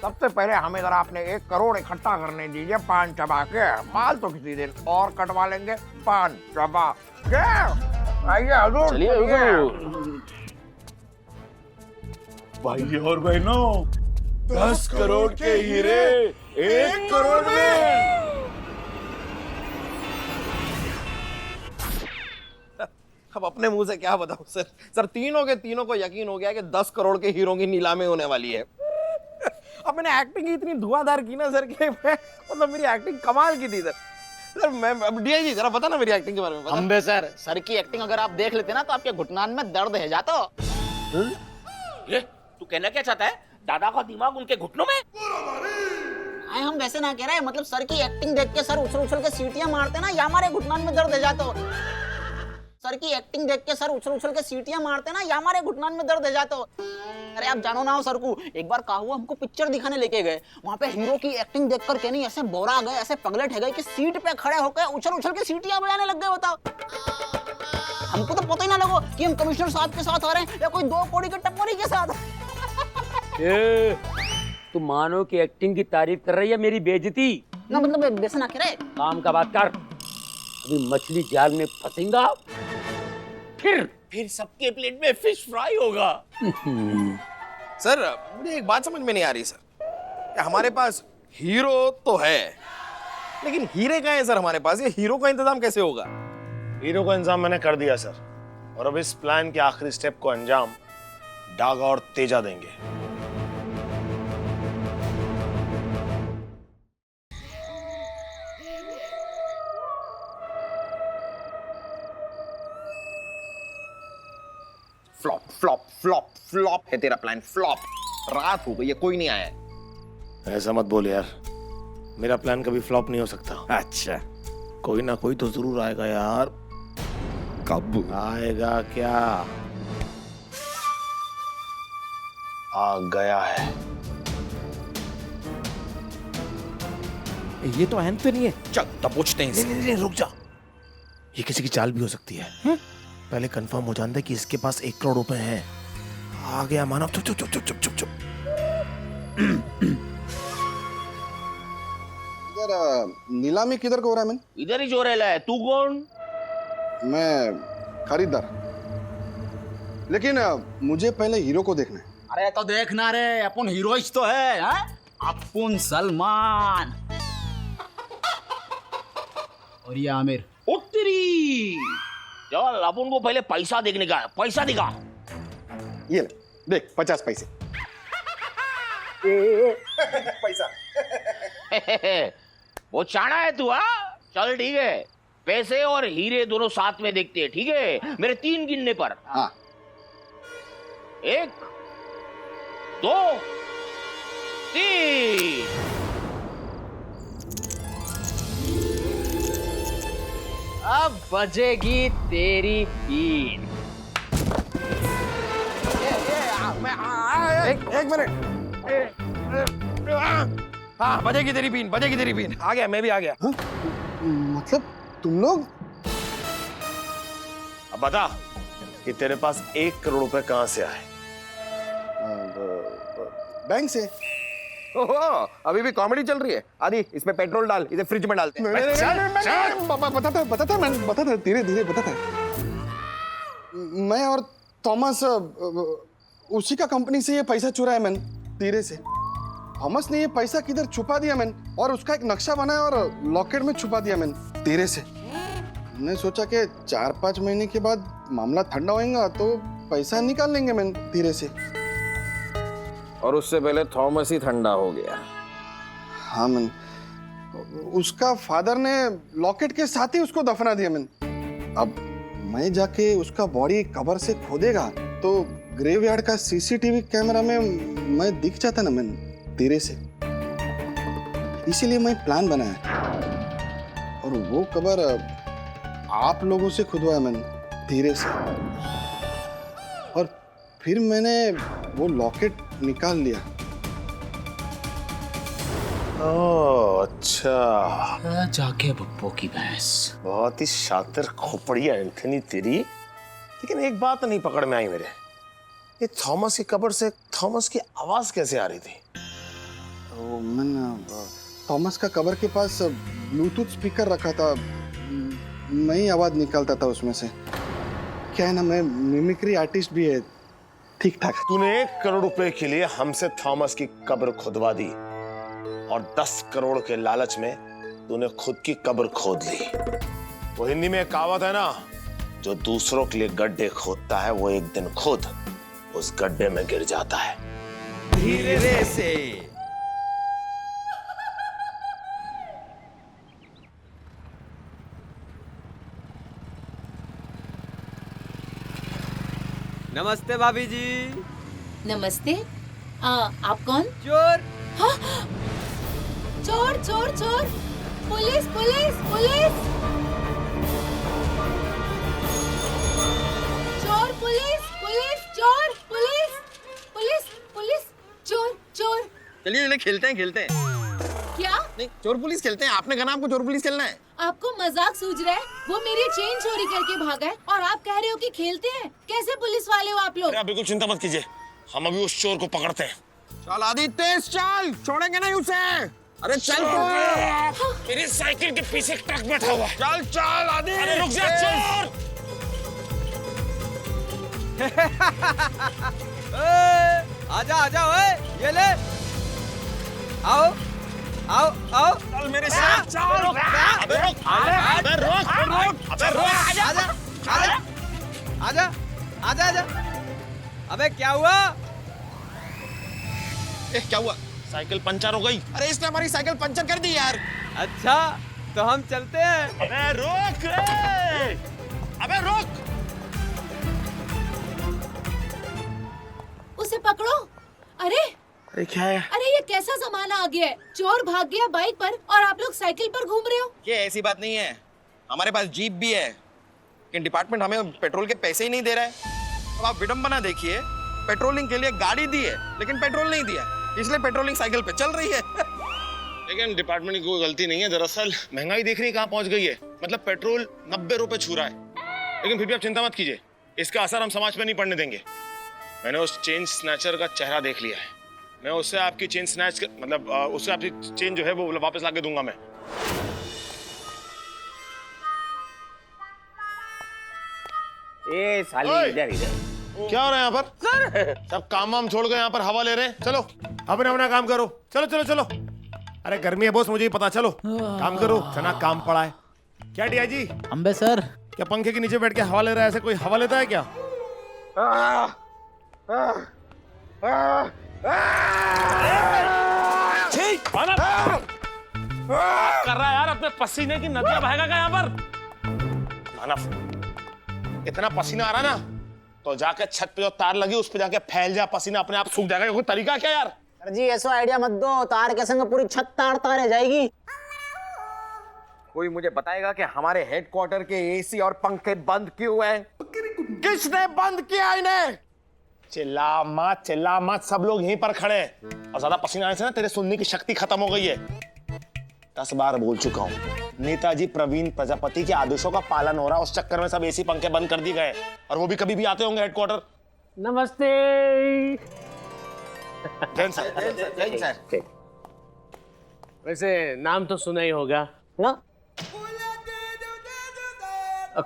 सबसे पहले हमें जरा अपने 1 करोड़ इकट्ठा करने दीजिए पान चबा के। बाल तो किसी दिन और कटवा लेंगे पान चबा के। आइए हुजूर, चलिए हुजूर। भाई और बहनों, 10 करोड़ के हीरे 1 करोड़ में। अब अपने मुंह से क्या बताऊं सर। सर तीनों के तीनों को यकीन हो गया कि 10 करोड़ के हीरों की नीलामी होने वाली है। अब मैंने एक्टिंग इतनी धुआंधार की ना सर कि मतलब मेरी एक्टिंग कमाल की थी सर। सर मैं अब डीआईजी जरा बता ना मेरी एक्टिंग के बारे में। अम्बे सर की एक्टिंग अगर आप देख लेते ना तो आपके घुटनान में दर्द है जाता। ये तू कहना क्या चाहता है? दादा का दिमाग उनके घुटनों में। आए हम वैसे ना कह रहे, मतलब सर की एक्टिंग देख के सर उछल उछल के सीटियां मारते ना, या हमारे घुटनों में दर्द है जाता हो। सर की एक्टिंग देख के सर उछल उछल के सीटियां मारते ना, या हमारे घुटनों में दर्द है जाता हो। अरे आप जानो ना हो सर को, एक बार कहा हुआ हमको पिक्चर दिखाने लेके गए, वहाँ पे हीरो की एक्टिंग देख कर के नहीं ऐसे बोरा गए, ऐसे पगले ठह गए कि सीट पे खड़े होकर उछल उछल के सीटियां बजाने लग गए। बताओ, हमको तो पता ही ना लगो कि हम कमिश्नर साहब के साथ आ रहे हैं या कोई 2 कौड़ी के टप्परी के साथ। तू मानो की एक्टिंग की तारीफ कर रही है, मेरी बेइज्जती ना, मतलब वैसे ना कह रहे। काम का बात कर। अभी मछली जाल में फंसेगा, फिर सबके प्लेट में फिश फ्राई होगा। सर मुझे एक बात समझ में नहीं आ रही सर, कि हमारे पास हीरो तो है, लेकिन हीरे कहाँ है सर हमारे पास? ये हीरो का इंतजाम कैसे होगा? हीरो का इंतजाम मैंने कर दिया सर, और अब इस प्लान के आखिरी स्टेप को अंजाम डागा और तेजा देंगे। फ्लॉप फ्लॉप फ्लॉप फ्लॉप है तेरा प्लान, फ्लॉप। रात हो गई है, कोई नहीं आया है। ऐसा मत बोल यार, मेरा प्लान कभी फ्लॉप नहीं हो सकता। अच्छा, कोई ना कोई तो जरूर आएगा यार। कब आएगा? क्या आ गया है? ये तो एंथ नहीं है। चल तब पूछते हैं। नहीं, रुक जा, ये किसी की चाल भी हो सकती है। पहले कंफर्म हो जाता है कि इसके पास 1 करोड़ रुपए हैं। आ गया मानव, चुप चुप चुप चुप चुप चुप चुप। नीलामी किधर को हो रहा है? इधर ही जो रहा है। तू कौन? मैं खरीदार, लेकिन मुझे पहले हीरो को देखना है। अरे तो देखना रे, अपन हीरोइज तो है, अपन सलमान और ये आमिर। उत्तरी चल, अपन को पहले पैसा देखने का है। पैसा दिखा। ये ले, देख 50 पैसे। पैसा। वो चाणा है तू? चल ठीक है, पैसे और हीरे दोनों साथ में देखते हैं, ठीक है? मेरे 3 गिनने पर। हाँ। 1 2 3। अब बजेगी तेरी बीन। एक मिनट। हाँ, बजेगी तेरी बीन, बजेगी तेरी बीन। आ गया, मैं भी आ गया। हाँ? मतलब तुम लोग? अब बता कि तेरे पास 1 करोड़ रुपए कहां से आए? बैंक से। ओहो, अभी भी कॉमेडी चल रही है। आदि, इसमें पेट्रोल डाल, इसे फ्रिज में डालते हैं। बताता धीरे धीरे बताता। मैं और थॉमस उसी का कंपनी से ये पैसा चुराया मैंने, धीरे से। थॉमस ने ये पैसा किधर छुपा दिया मैंने, और उसका एक नक्शा बनाया और लॉकेट में छुपा दिया मैंने, धीरे से। मैंने सोचा कि 4-5 महीने के बाद मामला ठंडा होएगा तो पैसा निकाल लेंगे मैंने, धीरे से। और उससे पहले थॉमस ही ठंडा हो गया। हाँ मैन, उसका फादर ने लॉकेट के साथ ही उसको दफना दिया मैन। अब मैं जाके उसका बॉडी कब्र से खोदेगा तो ग्रेवयार्ड का सीसीटीवी कैमरा में मैं दिख जाता ना मैन, धीरे से। इसीलिए मैं प्लान बनाया, और वो कब्र आप लोगों से खुदवाया मैंने, धीरे से। और फिर मैंने वो लॉकेट निकाल लिया। ओह अच्छा, जाके बप्पो की भैंस। बहुत ही शातिर खोपड़ी है एंथनी तेरी। लेकिन एक बात नहीं पकड़ में आई मेरे, ये थॉमस की कब्र से थॉमस की आवाज कैसे आ रही थी? तो मैंने थॉमस का कब्र के पास ब्लूटूथ स्पीकर रखा था, मैं ही आवाज निकालता था उसमें से। क्या है ना, मैं मिमिक्री आर्टिस्ट भी है, ठीक ठाक। तूने 1 करोड़ रुपए के लिए हमसे थॉमस की कब्र खुदवा दी, और 10 करोड़ के लालच में तूने खुद की कब्र खोद ली। वो हिंदी में एक कहावत है ना, जो दूसरों के लिए गड्ढे खोदता है वो एक दिन खुद उस गड्ढे में गिर जाता है। धीरे से। नमस्ते भाभी जी। नमस्ते। आप कौन? चोर। हाँ? चोर चोर चोर, पुलिस पुलिस पुलिस, चोर पुलिस पुलिस, चोर पुलिस पुलिस पुलिस, चोर चोर। चलिए चलिए खेलते हैं क्या? नहीं चोर पुलिस खेलते हैं। आपने कहा ना आपको चोर पुलिस खेलना है। आपको मजाक सूझ रहा है? वो मेरी चेन चोरी करके भागा है और आप कह रहे हो कि खेलते हैं? कैसे पुलिस वाले हो आप लोग? अरे आप बिल्कुल चिंता मत कीजिए, हम अभी उस चोर को पकड़ते हैं। चल आदित्य चल, छोड़ेंगे नहीं उसे। अरे चल मेरी साइकिल के पीछे एक ट्रक बैठा हुआ है। चल चल आदित्य। अरे रुक जा चोर। आजा आजा ओए, ये ले। आओ आओ आओ। चल मेरे साथ चल। अबे रुक, अबे रुक, अबे रुक, अबे रुक। आजा आजा आजा आजा आजा। अबे क्या हुआ? क्या हुआ? साइकिल पंचर हो गई। अरे इसने हमारी साइकिल पंचर कर दी यार। अच्छा तो हम चलते हैं। अबे रुक रे, अबे रुक। उसे पकड़ो। अरे अरे क्या है? अरे ये कैसा जमाना आ गया है? चोर भाग गया बाइक पर और आप लोग साइकिल पर घूम रहे हो। ये ऐसी बात नहीं है, हमारे पास जीप भी है, लेकिन डिपार्टमेंट हमें पेट्रोल के पैसे ही नहीं दे रहा है। अब आप विडंबना देखिए, पेट्रोलिंग के लिए गाड़ी दी है लेकिन पेट्रोल नहीं दिया, इसलिए पेट्रोलिंग साइकिल पे चल रही है। लेकिन डिपार्टमेंट की कोई गलती नहीं है। दरअसल महंगाई देख रही है कहाँ पहुंच गई है। मतलब पेट्रोल 90 रुपए छू रहा है। लेकिन फिर भी आप चिंता मत कीजिए, इसका असर हम समाज पे नहीं पड़ने देंगे। मैंने उस चेन स्नैचर का चेहरा देख लिया है। मैं उससे आपकी चेन स्नैच मतलब उससे आपकी चेन जो है वो वापस लाके दूंगा मैं। ए साली इधर इधर। क्या हो रहा है यहाँ पर? सर सब काम वाम छोड़ के यहाँ पर हवा ले रहे हैं। चलो अपना अपना काम करो। चलो चलो चलो। अरे गर्मी है बॉस, मुझे ही पता। चलो काम करो, इतना काम पड़ा है। क्या डिया जी? अम्बे सर, क्या पंखे के नीचे बैठ के हवा ले रहा है? ऐसे कोई हवा लेता है क्या? कर रहा है यार, अपने पसीने की नदियां बहेगा क्या यहाँ पर? मानव, इतना पसीना आ रहा ना तो जाके छत पे जो तार लगी उस पे जाके फैल जा, पसीना अपने आप सूख जाएगा। कोई तरीका क्या यार? सर जी ऐसा आइडिया मत दो, तार के संग पूरी छत तार रह जाएगी। कोई मुझे बताएगा कि हमारे हेडक्वार्टर के एसी और पंखे बंद क्यों हैं? किसने बंद किया इन्हें? चिल्ला मत, सब लोग यहीं पर खड़े हैं। और ज्यादा पसीना आने से ना तेरे सुनने की शक्ति खत्म हो गई है। 10 बार बोल चुका हूँ, नेताजी प्रवीण प्रजापति के आदेशों का पालन हो रहा है। उस चक्कर में सब एसी पंखे बंद कर दिए गए और वो भी कभी भी आते होंगे हेडक्वार्टर। नमस्ते। जैन सर। वैसे नाम तो सुना ही होगा ना?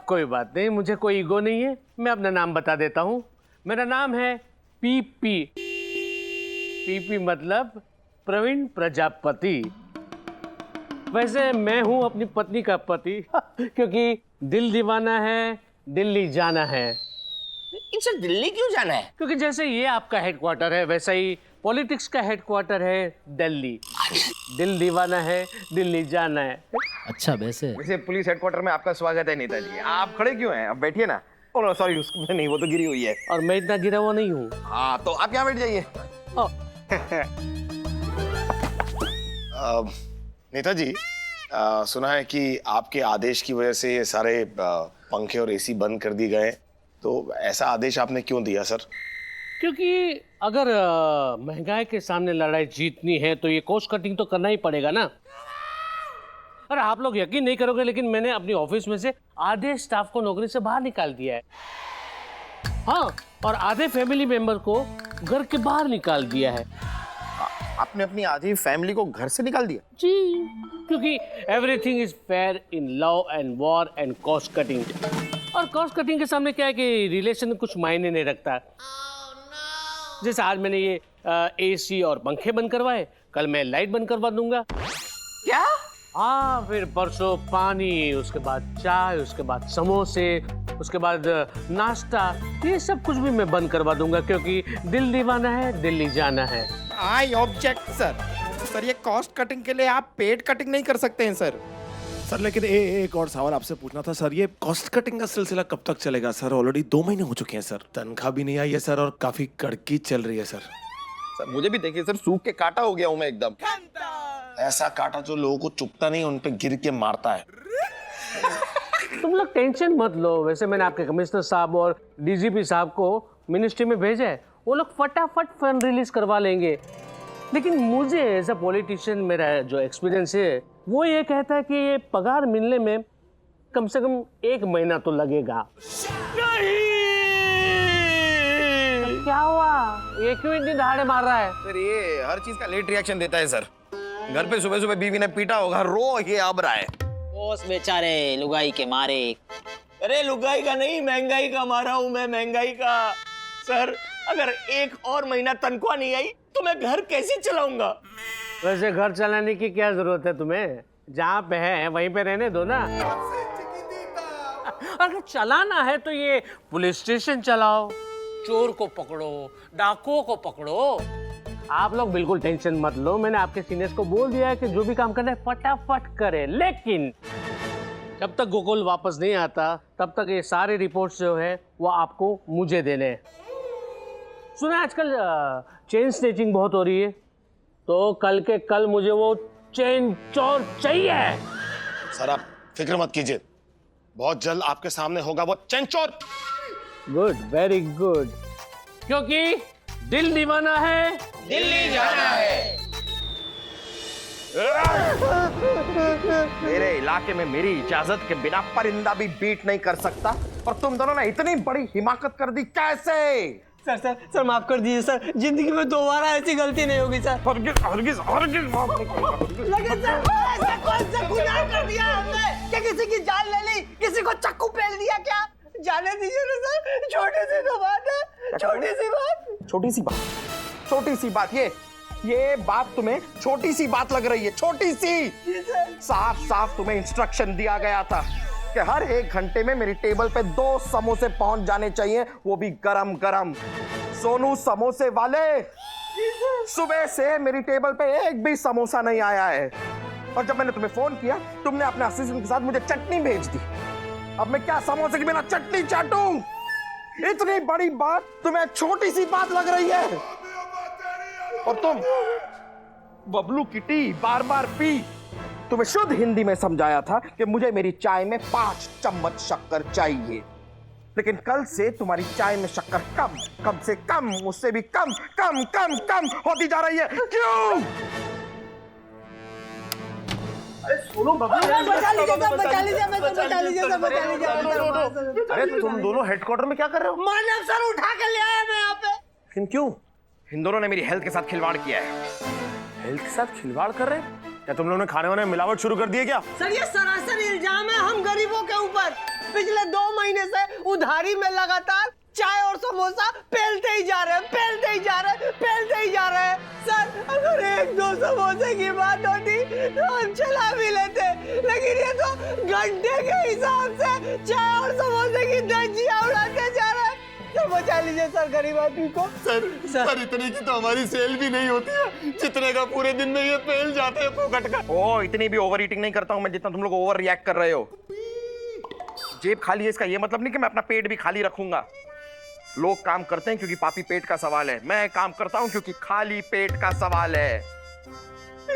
कोई बात नहीं, मुझे कोई ईगो नहीं है। मैं अपना नाम बता देता हूँ। मेरा नाम है पीपी। पीपी मतलब प्रवीण प्रजापति। वैसे मैं हूँ अपनी पत्नी का पति क्योंकि दिल दीवाना है, दिल्ली जाना है। इनसे दिल्ली क्यों जाना है? क्योंकि जैसे ये आपका हेडक्वार्टर है वैसा ही पॉलिटिक्स का हेडक्वार्टर है दिल्ली। दिल दीवाना है, दिल्ली जाना है। अच्छा वैसे पुलिस हेडक्वार्टर में आपका स्वागत है नेताजी। आप खड़े क्यों हैं? अब बैठिए ना। ओह सॉरी, उसमें नहीं, वो तो गिरी हुई है। और मैं इतना गिरा हुआ नहीं हूँ। हाँ तो आप यहाँ बैठ जाइए। नेताजी, सुना है कि आपके आदेश की वजह से ये सारे पंखे और एसी बंद कर दिए गए, तो ऐसा आदेश आपने क्यों दिया सर? क्योंकि अगर महंगाई के सामने लड़ाई जीतनी है तो ये कॉस्ट कटिंग तो करना ही पड़ेगा ना। अरे आप लोग यकीन नहीं करोगे लेकिन मैंने अपनी ऑफिस में से आधे स्टाफ को नौकरी से बाहर निकाल दिया है। हाँ, और आधे फैमिली मेंबर को घर के बाहर निकाल दिया है। आपने अपनी आधी फैमिली को घर से निकाल दिया? जी, क्योंकि everything is fair in love and war and cost cutting. और कॉस्ट कटिंग के सामने क्या है कि रिलेशन कुछ मायने नहीं रखता। जैसे आज मैंने ये एसी और पंखे बंद करवाए, कल मैं लाइट बंद करवा दूंगा। क्या? हाँ, फिर परसों पानी, उसके बाद चाय, उसके बाद समोसे, उसके बाद नाश्ता, ये सब कुछ भी मैं बंद करवा दूंगा क्योंकि दिल दीवाना है, दिल्ली जाना है। आई ऑब्जेक्ट सर, ये कॉस्ट कटिंग के लिए आप पेड कटिंग नहीं कर सकते हैं सर। सर लेकिन एक और सवाल आपसे पूछना था सर, ये कॉस्ट कटिंग का सिलसिला कब तक चलेगा सर? ऑलरेडी 2 महीने हो चुके हैं सर, तनख्वाह भी नहीं आई है सर और काफी कड़की चल रही है सर। सर मुझे भी देखिए सर, सूख के काटा हो गया हूं मैं एकदम। ऐसा काटा जो लोगों को चुभता नहीं, उन पे गिर के मारता है। तुम लोग टेंशन मत लो। वैसे मैंने आपके कमिश्नर साहब और डीजीपी साहब को मिनिस्ट्री में भेजा है, वो लोग फटाफट फंड रिलीज करवा लेंगे। लेकिन मुझे एज अ पॉलिटिशियन मेरा जो एक्सपीरियंस है वो ये कहता है कि ये पगार मिलने में कम से कम 1 महीना तो लगेगा। क्या हुआ, ये क्यों इतनी दहाड़े मार रहा है? सर ये हर चीज का लेट रिएक्शन देता है सर। घर पे सुबह सुबह बीवी ने पीटा होगा, रो ये अब रहा है। बॉस बेचारे लुगाई के मारे। अरे लुगाई का नहीं, महंगाई का मारा हूं मैं, महंगाई का। सर अगर 1 और महीना तनख्वाह नहीं आई तो मैं घर कैसे चलाऊंगा? वैसे घर चलाने की क्या जरूरत है तुम्हें? जहाँ पे है वहीं पे रहने दो ना। अगर चलाना है तो ये पुलिस स्टेशन चलाओ, चोर को पकड़ो, डाकुओं को पकड़ो। आप लोग बिल्कुल टेंशन मत लो, मैंने आपके सीनियर्स को बोल दिया है कि जो भी काम करना है फटाफट करे। लेकिन जब तक गोकुल वापस नहीं आता तब तक ये सारे रिपोर्ट्स जो है वो आपको मुझे देने हैं। सुना आजकल चेन स्नेचिंग बहुत हो रही है, तो कल के कल मुझे वो चेन चोर चाहिए। सर आप फिक्र मत कीजिए, बहुत जल्द आपके सामने होगा वो चेन चोर। Good, very good. क्योंकि दिल दीवाना है, दिल्ली जाना है। मेरे इलाके में मेरी इजाजत के बिना परिंदा भी बीट नहीं कर सकता, और तुम दोनों ने इतनी बड़ी हिमाकत कर दी कैसे? सर माफ कर दीजिए सर, जिंदगी में दोबारा ऐसी गलती नहीं होगी सर। हरगिज़ हरगिज़ हरगिज़ माफ नहीं करूंगा। लेकिन सर ऐसा कौन सा गुनाह कर दिया हमने कि किसी की जान ले ली, किसी को चाकू पेल दिया? क्या जाने दीजिए ना सर, छोटी सी तो बात है, छोटी सी बात। छोटी सी बात, छोटी सी बात, ये बात तुम्हें छोटी सी बात लग रही है? छोटी सी? साफ साफ तुम्हें इंस्ट्रक्शन दिया गया था कि हर 1 घंटे में मेरी टेबल पे 2 समोसे पहुंच जाने चाहिए, वो भी गरम गरम। सोनू समोसे वाले, सुबह से मेरी टेबल पे एक भी समोसा नहीं आया है, और जब मैंने तुम्हें फोन किया तुमने अपने असिस्टेंट के साथ मुझे चटनी भेज दी। अब मैं क्या समोसे के बिना चटनी चाटूं? इतनी बड़ी बात तुम्हें छोटी सी बात लग रही है? और तुम बबलू किटी बार बार पी। तुम्हें शुद्ध हिंदी में समझाया था कि मुझे मेरी चाय में 5 चम्मच शक्कर चाहिए, लेकिन कल से तुम्हारी चाय में शक्कर कम से कम, उससे भी कम कम कम कम होती जा रही है। क्यों? अरे सुनो बबलू, बचा लीजिए। अरे तुम दोनों हेडक्वार्टर में क्या कर रहे हो? मानव सर उठा के ले आया मैं यहाँ पे। लेकिन क्यों? इन दोनों ने मेरी हेल्थ के साथ खिलवाड़ किया है। हेल्थ के साथ खिलवाड़ कर रहे हैं? क्या तुम लोगों ने खाने वाने में मिलावट शुरू कर दी है क्या? सर ये सरासर इल्जाम है हम गरीबों के ऊपर। पिछले 2 महीने से उधारी में लगातार चाय और समोसा पेलते ही जा रहे हैं। सर अगर 1-2 समोसे की बात होती तो हम चला भी लेते, लेकिन ये तो घंटे के हिसाब से चाय और समोसे की धज्जियां उड़ाते जा रहे हैं। तो बचा लीजिए सर गरीब आदमी को। सर इतने की तो हमारी सेल भी नहीं होती है, जितने का पूरे दिन में ये पेल जाते हैं फोकट का। ओ इतनी भी ओवर ईटिंग नहीं करता हूं मैं जितना तुम लोग ओवर रिएक्ट कर रहे हो। जेब खाली है इसका ये मतलब नहीं कि मैं अपना पेट भी खाली रखूंगा। लोग काम करते हैं क्योंकि पापी पेट का सवाल है, मैं काम करता हूं क्योंकि खाली पेट का सवाल है।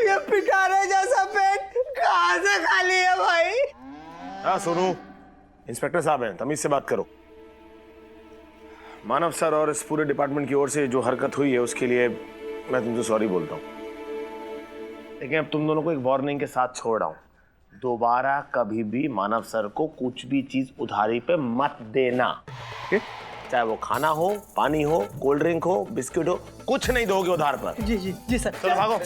ये पिटारे जैसा पेट कहां से खाली है भाई? हाँ सोनू, इंस्पेक्टर साहब हैं, तमीज से बात करो। मानव सर और इस पूरे डिपार्टमेंट की ओर से जो हरकत हुई है उसके लिए मैं तुमसे सॉरी बोलता हूँ, लेकिन अब तुम दोनों को एक वार्निंग के साथ छोड़ रहा हूँ। दोबारा कभी भी मानव सर को कुछ भी चीज उधारी पे मत देना, चाहे वो खाना हो, पानी हो, कोल्ड ड्रिंक हो, बिस्किट हो, कुछ नहीं दोगे उधार पर। जी सर। चलो भागो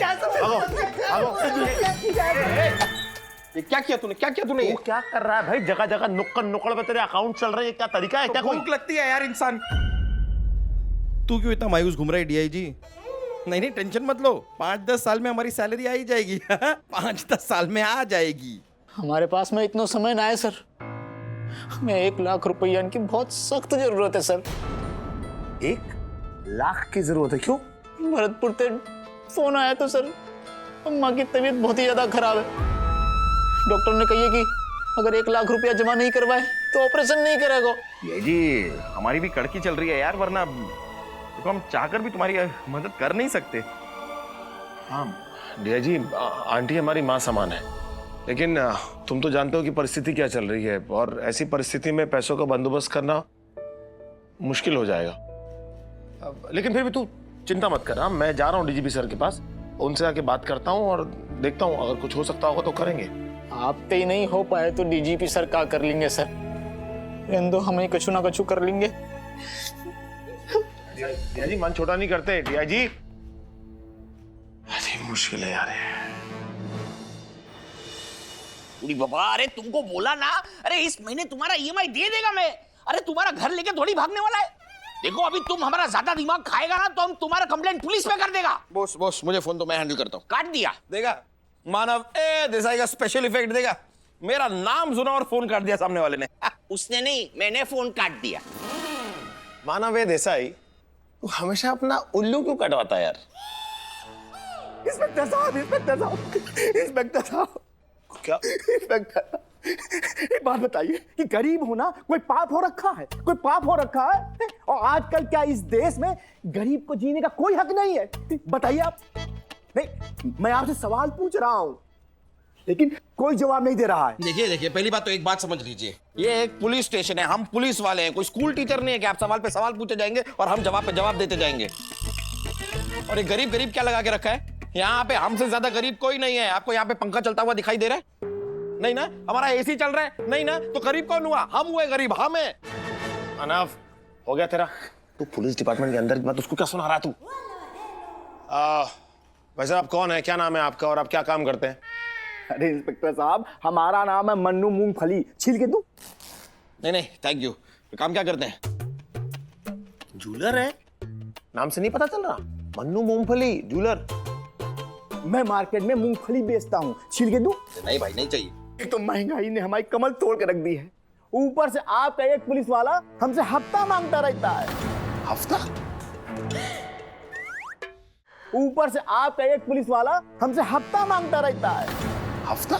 ये क्या किया तूने? वो क्या कर रहा है भाई? जगह जगह नुक्कड़ पे तेरे अकाउंट चल रहे हैं, क्या तरीका है? क्या कोई भूख लगती है यार इंसान। तू क्यों इतना मायूस घूम रहा है डीआईजी? नहीं टेंशन मत लो, 5-10 साल में हमारी सैलरी आ ही जाएगी। 5-10 साल में आ जाएगी। हमारे पास में इतना समय ना है सर, हमें 1 लाख रुपया की बहुत सख्त जरूरत है सर। 1 लाख की जरूरत है? क्यों? भरतपुर से फोन आया तो सर, अम्मा की तबीयत बहुत ही ज्यादा खराब है। डॉक्टर ने कही है कि अगर 1 लाख रुपया जमा नहीं करवाए तो ऑपरेशन नहीं करेगा। ये जी हमारी भी कड़की चल रही है यार, वरना देखो हम चाहकर भी तुम्हारी मदद कर नहीं सकते। हाँ डीआईजी, आंटी हमारी माँ समान है, लेकिन तुम तो जानते हो कि परिस्थिति क्या चल रही है, और ऐसी परिस्थिति में पैसों का बंदोबस्त करना मुश्किल हो जाएगा। लेकिन फिर भी तू चिंता मत कर, मैं जा रहा हूँ डीजीपी सर के पास, उनसे आके बात करता हूँ और देखता हूँ अगर कुछ हो सकता होगा तो करेंगे। आप पे ही नहीं हो पाए तो डीजीपी सर क्या कर लेंगे सर, दो हमें कछु ना कछु कर लेंगे। डीआईजी मन छोटा नहीं करते डीआईजी, अरे मुश्किल है यार। उड़ी बाबा, अरे तुमको बोला ना, अरे इस महीने तुम्हारा ईएमआई दे देगा मैं। अरे तुम्हारा घर लेके थोड़ी भागने वाला है। देखो अभी तुम हमारा ज्यादा दिमाग खाएगा ना तो हम तुम्हारा कंप्लेंट पुलिस पे कर देगा। बॉस मुझे फोन तो मैं हैंडल करता हूँ। काट दिया देगा मानव देसाई का स्पेशल इफेक्ट देगा। मेरा नाम सुना और फोन काट दिया सामने वाले ने। उसने नहीं, मैंने फोन काट दिया। मानव देसाई, तू हमेशा अपना उल्लू क्यों कटवाता है यार? इंस्पेक्टर साहब, इंस्पेक्टर साहब, इंस्पेक्टर साहब, क्या इंस्पेक्टर, एक बात बताइए कि गरीब होना कोई पाप हो रखा है? कोई पाप हो रखा है? और आजकल क्या इस देश में गरीब को जीने का कोई हक नहीं है? बताइए आप। नहीं, मैं आपसे सवाल पूछ रहा हूं, लेकिन कोई जवाब नहीं दे रहा है। देखिए पहली बात तो एक बात समझ लीजिए, ये एक पुलिस स्टेशन है, हम पुलिस वाले हैं, कोई स्कूल टीचर नहीं है कि आप सवाल पे सवाल पूछे जाएंगे और हम जवाब पे जवाब देते जाएंगे। और ये गरीब क्या लगा के रखा है? यहाँ पे हमसे ज्यादा गरीब कोई नहीं है। आपको यहाँ पे पंखा चलता हुआ दिखाई दे रहा है? नहीं ना? हमारा एसी चल रहा है? नहीं ना? तो गरीब कौन हुआ? हम हुए गरीब, हम है। अनाफ हो गया तेरा, तू पुलिस डिपार्टमेंट के अंदर की बात उसको क्या सुना रहा तू? वैसे आप कौन है, क्या नाम है आपका और आप क्या काम करते हैं? अरे इंस्पेक्टर साहब, हमारा नाम है मन्नू मूंगफली, छील के दूं? नहीं थैंक यू। काम क्या करते हैं? जूलर है, नाम से नहीं पता चल रहा? मन्नू मूंगफली जूलर। मैं मार्केट में मूंगफली बेचता हूँ, छील के दूं? नहीं भाई, नहीं चाहिए। एक तो महंगाई ने हमारी कमर तोड़ के रख दी है, ऊपर से आपका एक पुलिस वाला हमसे हफ्ता मांगता रहता है। हफ्ता? ऊपर से आपका एक पुलिस वाला हमसे हफ्ता मांगता रहता है। हफ्ता?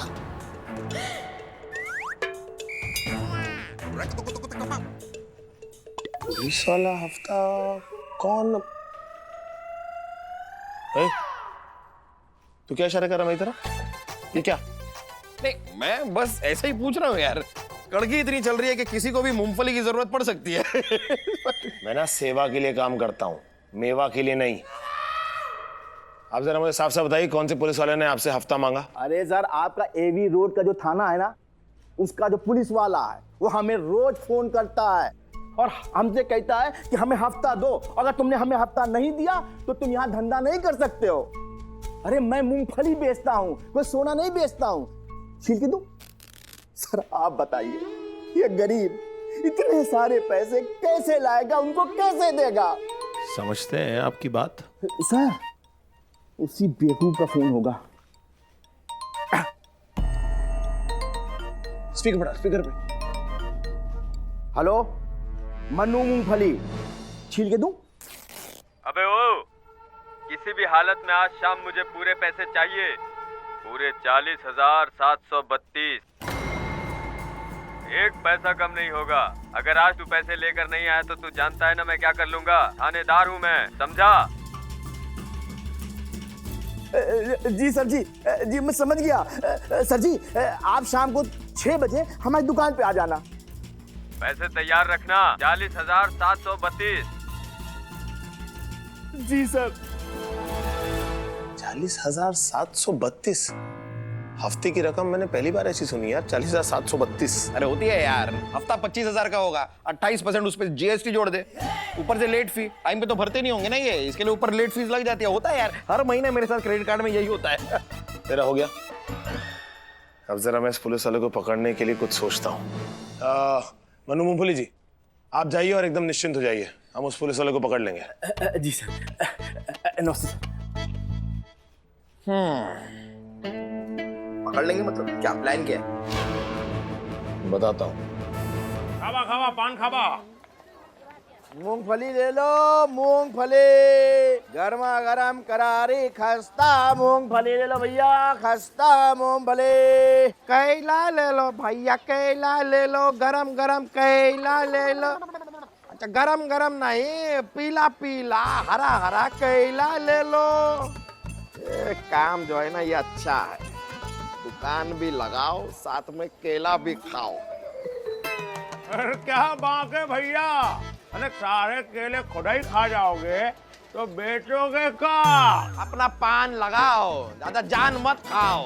पुलिस वाला हफ्ता? कौन? तू क्या इशारा कर रहा है मेरी तरफ? ये क्या? नहीं, मैं बस ऐसे ही पूछ रहा हूँ यार। कड़की इतनी चल रही है कि किसी को भी मूंगफली की जरूरत पड़ सकती है। मैं ना सेवा के लिए काम करता हूँ, मेवा के लिए नहीं। आप जरा मुझे साफ साफ बताइए, कौन से पुलिस वाले ने आपसे हफ्ता मांगा? अरे सर, आपका एवी रोड का जो थाना है ना, उसका जो पुलिस वाला है वो हमें रोज फोन करता है और हमसे कहता है कि हमें हफ्ता दो, अगर तुमने हमें हफ्ता नहीं दिया तो तुम यहाँ धंधा नहीं कर सकते हो। अरे मैं मूंगफली बेचता हूँ, कोई सोना नहीं बेचता हूँ, छील के दूं? सर आप बताइए, ये गरीब इतने सारे पैसे कैसे लाएगा, उनको कैसे देगा? समझते हैं आपकी बात। सर उसी बेवकूफ का फोन होगा। स्पीकर पे। हेलो, मन्नू मूंगफली, छील के दूं? अबे ओ, किसी भी हालत में आज शाम मुझे पूरे पैसे चाहिए, पूरे 40,732। एक पैसा कम नहीं होगा। अगर आज तू पैसे लेकर नहीं आया तो तू जानता है ना मैं क्या कर लूंगा। थानेदार हूँ मैं, समझा? जी सर जी मैं समझ गया। सर जी, आप शाम को 6 बजे हमारी दुकान पे आ जाना। पैसे तैयार रखना। 40,732। जी सर। 40,732? हफ्ते की रकम मैंने पहली बार ऐसी सुनी यार, 40,732। अरे होती है यार, हफ्ता 25,000 का होगा, 28% उस पर जीएसटी जोड़ दे, ऊपर से लेट फी। टाइम पे तो भरते नहीं होंगे ना ये, इसके लिए ऊपर लेट फीस लग जाती है। होता है यार, हर महीने मेरे साथ क्रेडिट कार्ड में यही होता है। तेरा हो गया? अब जरा मैं इस पुलिस वाले को पकड़ने के लिए कुछ सोचता हूँ। मनु मूंगफली जी, आप जाइए और एकदम निश्चिंत हो जाइए, हम उस पुलिस वाले को पकड़ लेंगे। जी सर। नमस्ते। पकड़ लेंगे मतलब क्या प्लान क्या है? बताता हूँ। खावा खावा पान खावा। मूंगफली ले लो, मूंगफली गर्मा गरम करारी खस्ता मूंगफली ले लो भैया, खस्ता मूंगफली। कैला ले लो भैया, कैला ले लो, गरम गरम कैला ले लो। अच्छा गरम गरम नहीं, पीला पीला हरा हरा केला ले लो। ये काम जो है ना ये अच्छा है, दुकान भी लगाओ साथ में केला भी खाओ। अरे क्या बात है भैया, अरे सारे केले खुद ही खा जाओगे तो बेचोगे का? अपना पान लगाओ, ज्यादा जान मत खाओ,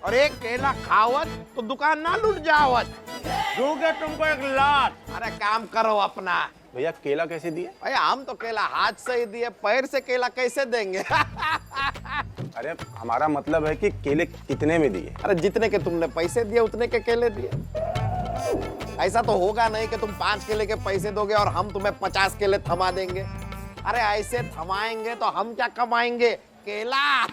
और एक केला खावत तो दुकान ना लूट जावत। दूंगे तुमको एक लात। अरे काम करो अपना। भैया केला कैसे दिए? भैया हम तो केला हाथ से ही दिए, पैर से केला कैसे देंगे? अरे हमारा मतलब है कि केले कितने में दिए? अरे जितने के तुमने पैसे दिए उतने के केले दिए। ऐसा तो होगा नहीं कि तुम 5 केले के पैसे दोगे और हम तुम्हें 50 केले थमा देंगे। अरे ऐसे थमाएंगे तो हम क्या कमाएंगे? केला।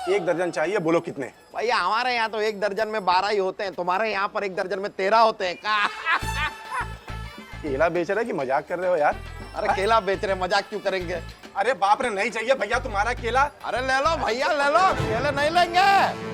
1 दर्जन चाहिए, बोलो कितने? भैया हमारे यहाँ तो 1 दर्जन में 12 ही होते हैं, तुम्हारे यहाँ पर 1 दर्जन में 13 होते हैं का? केला बेच रहे कि मजाक कर रहे हो यार? अरे केला बेच रहे, मजाक क्यों करेंगे? अरे बाप रे, नहीं चाहिए भैया तुम्हारा केला। अरे ले लो भैया ले लो, केले नहीं लेंगे।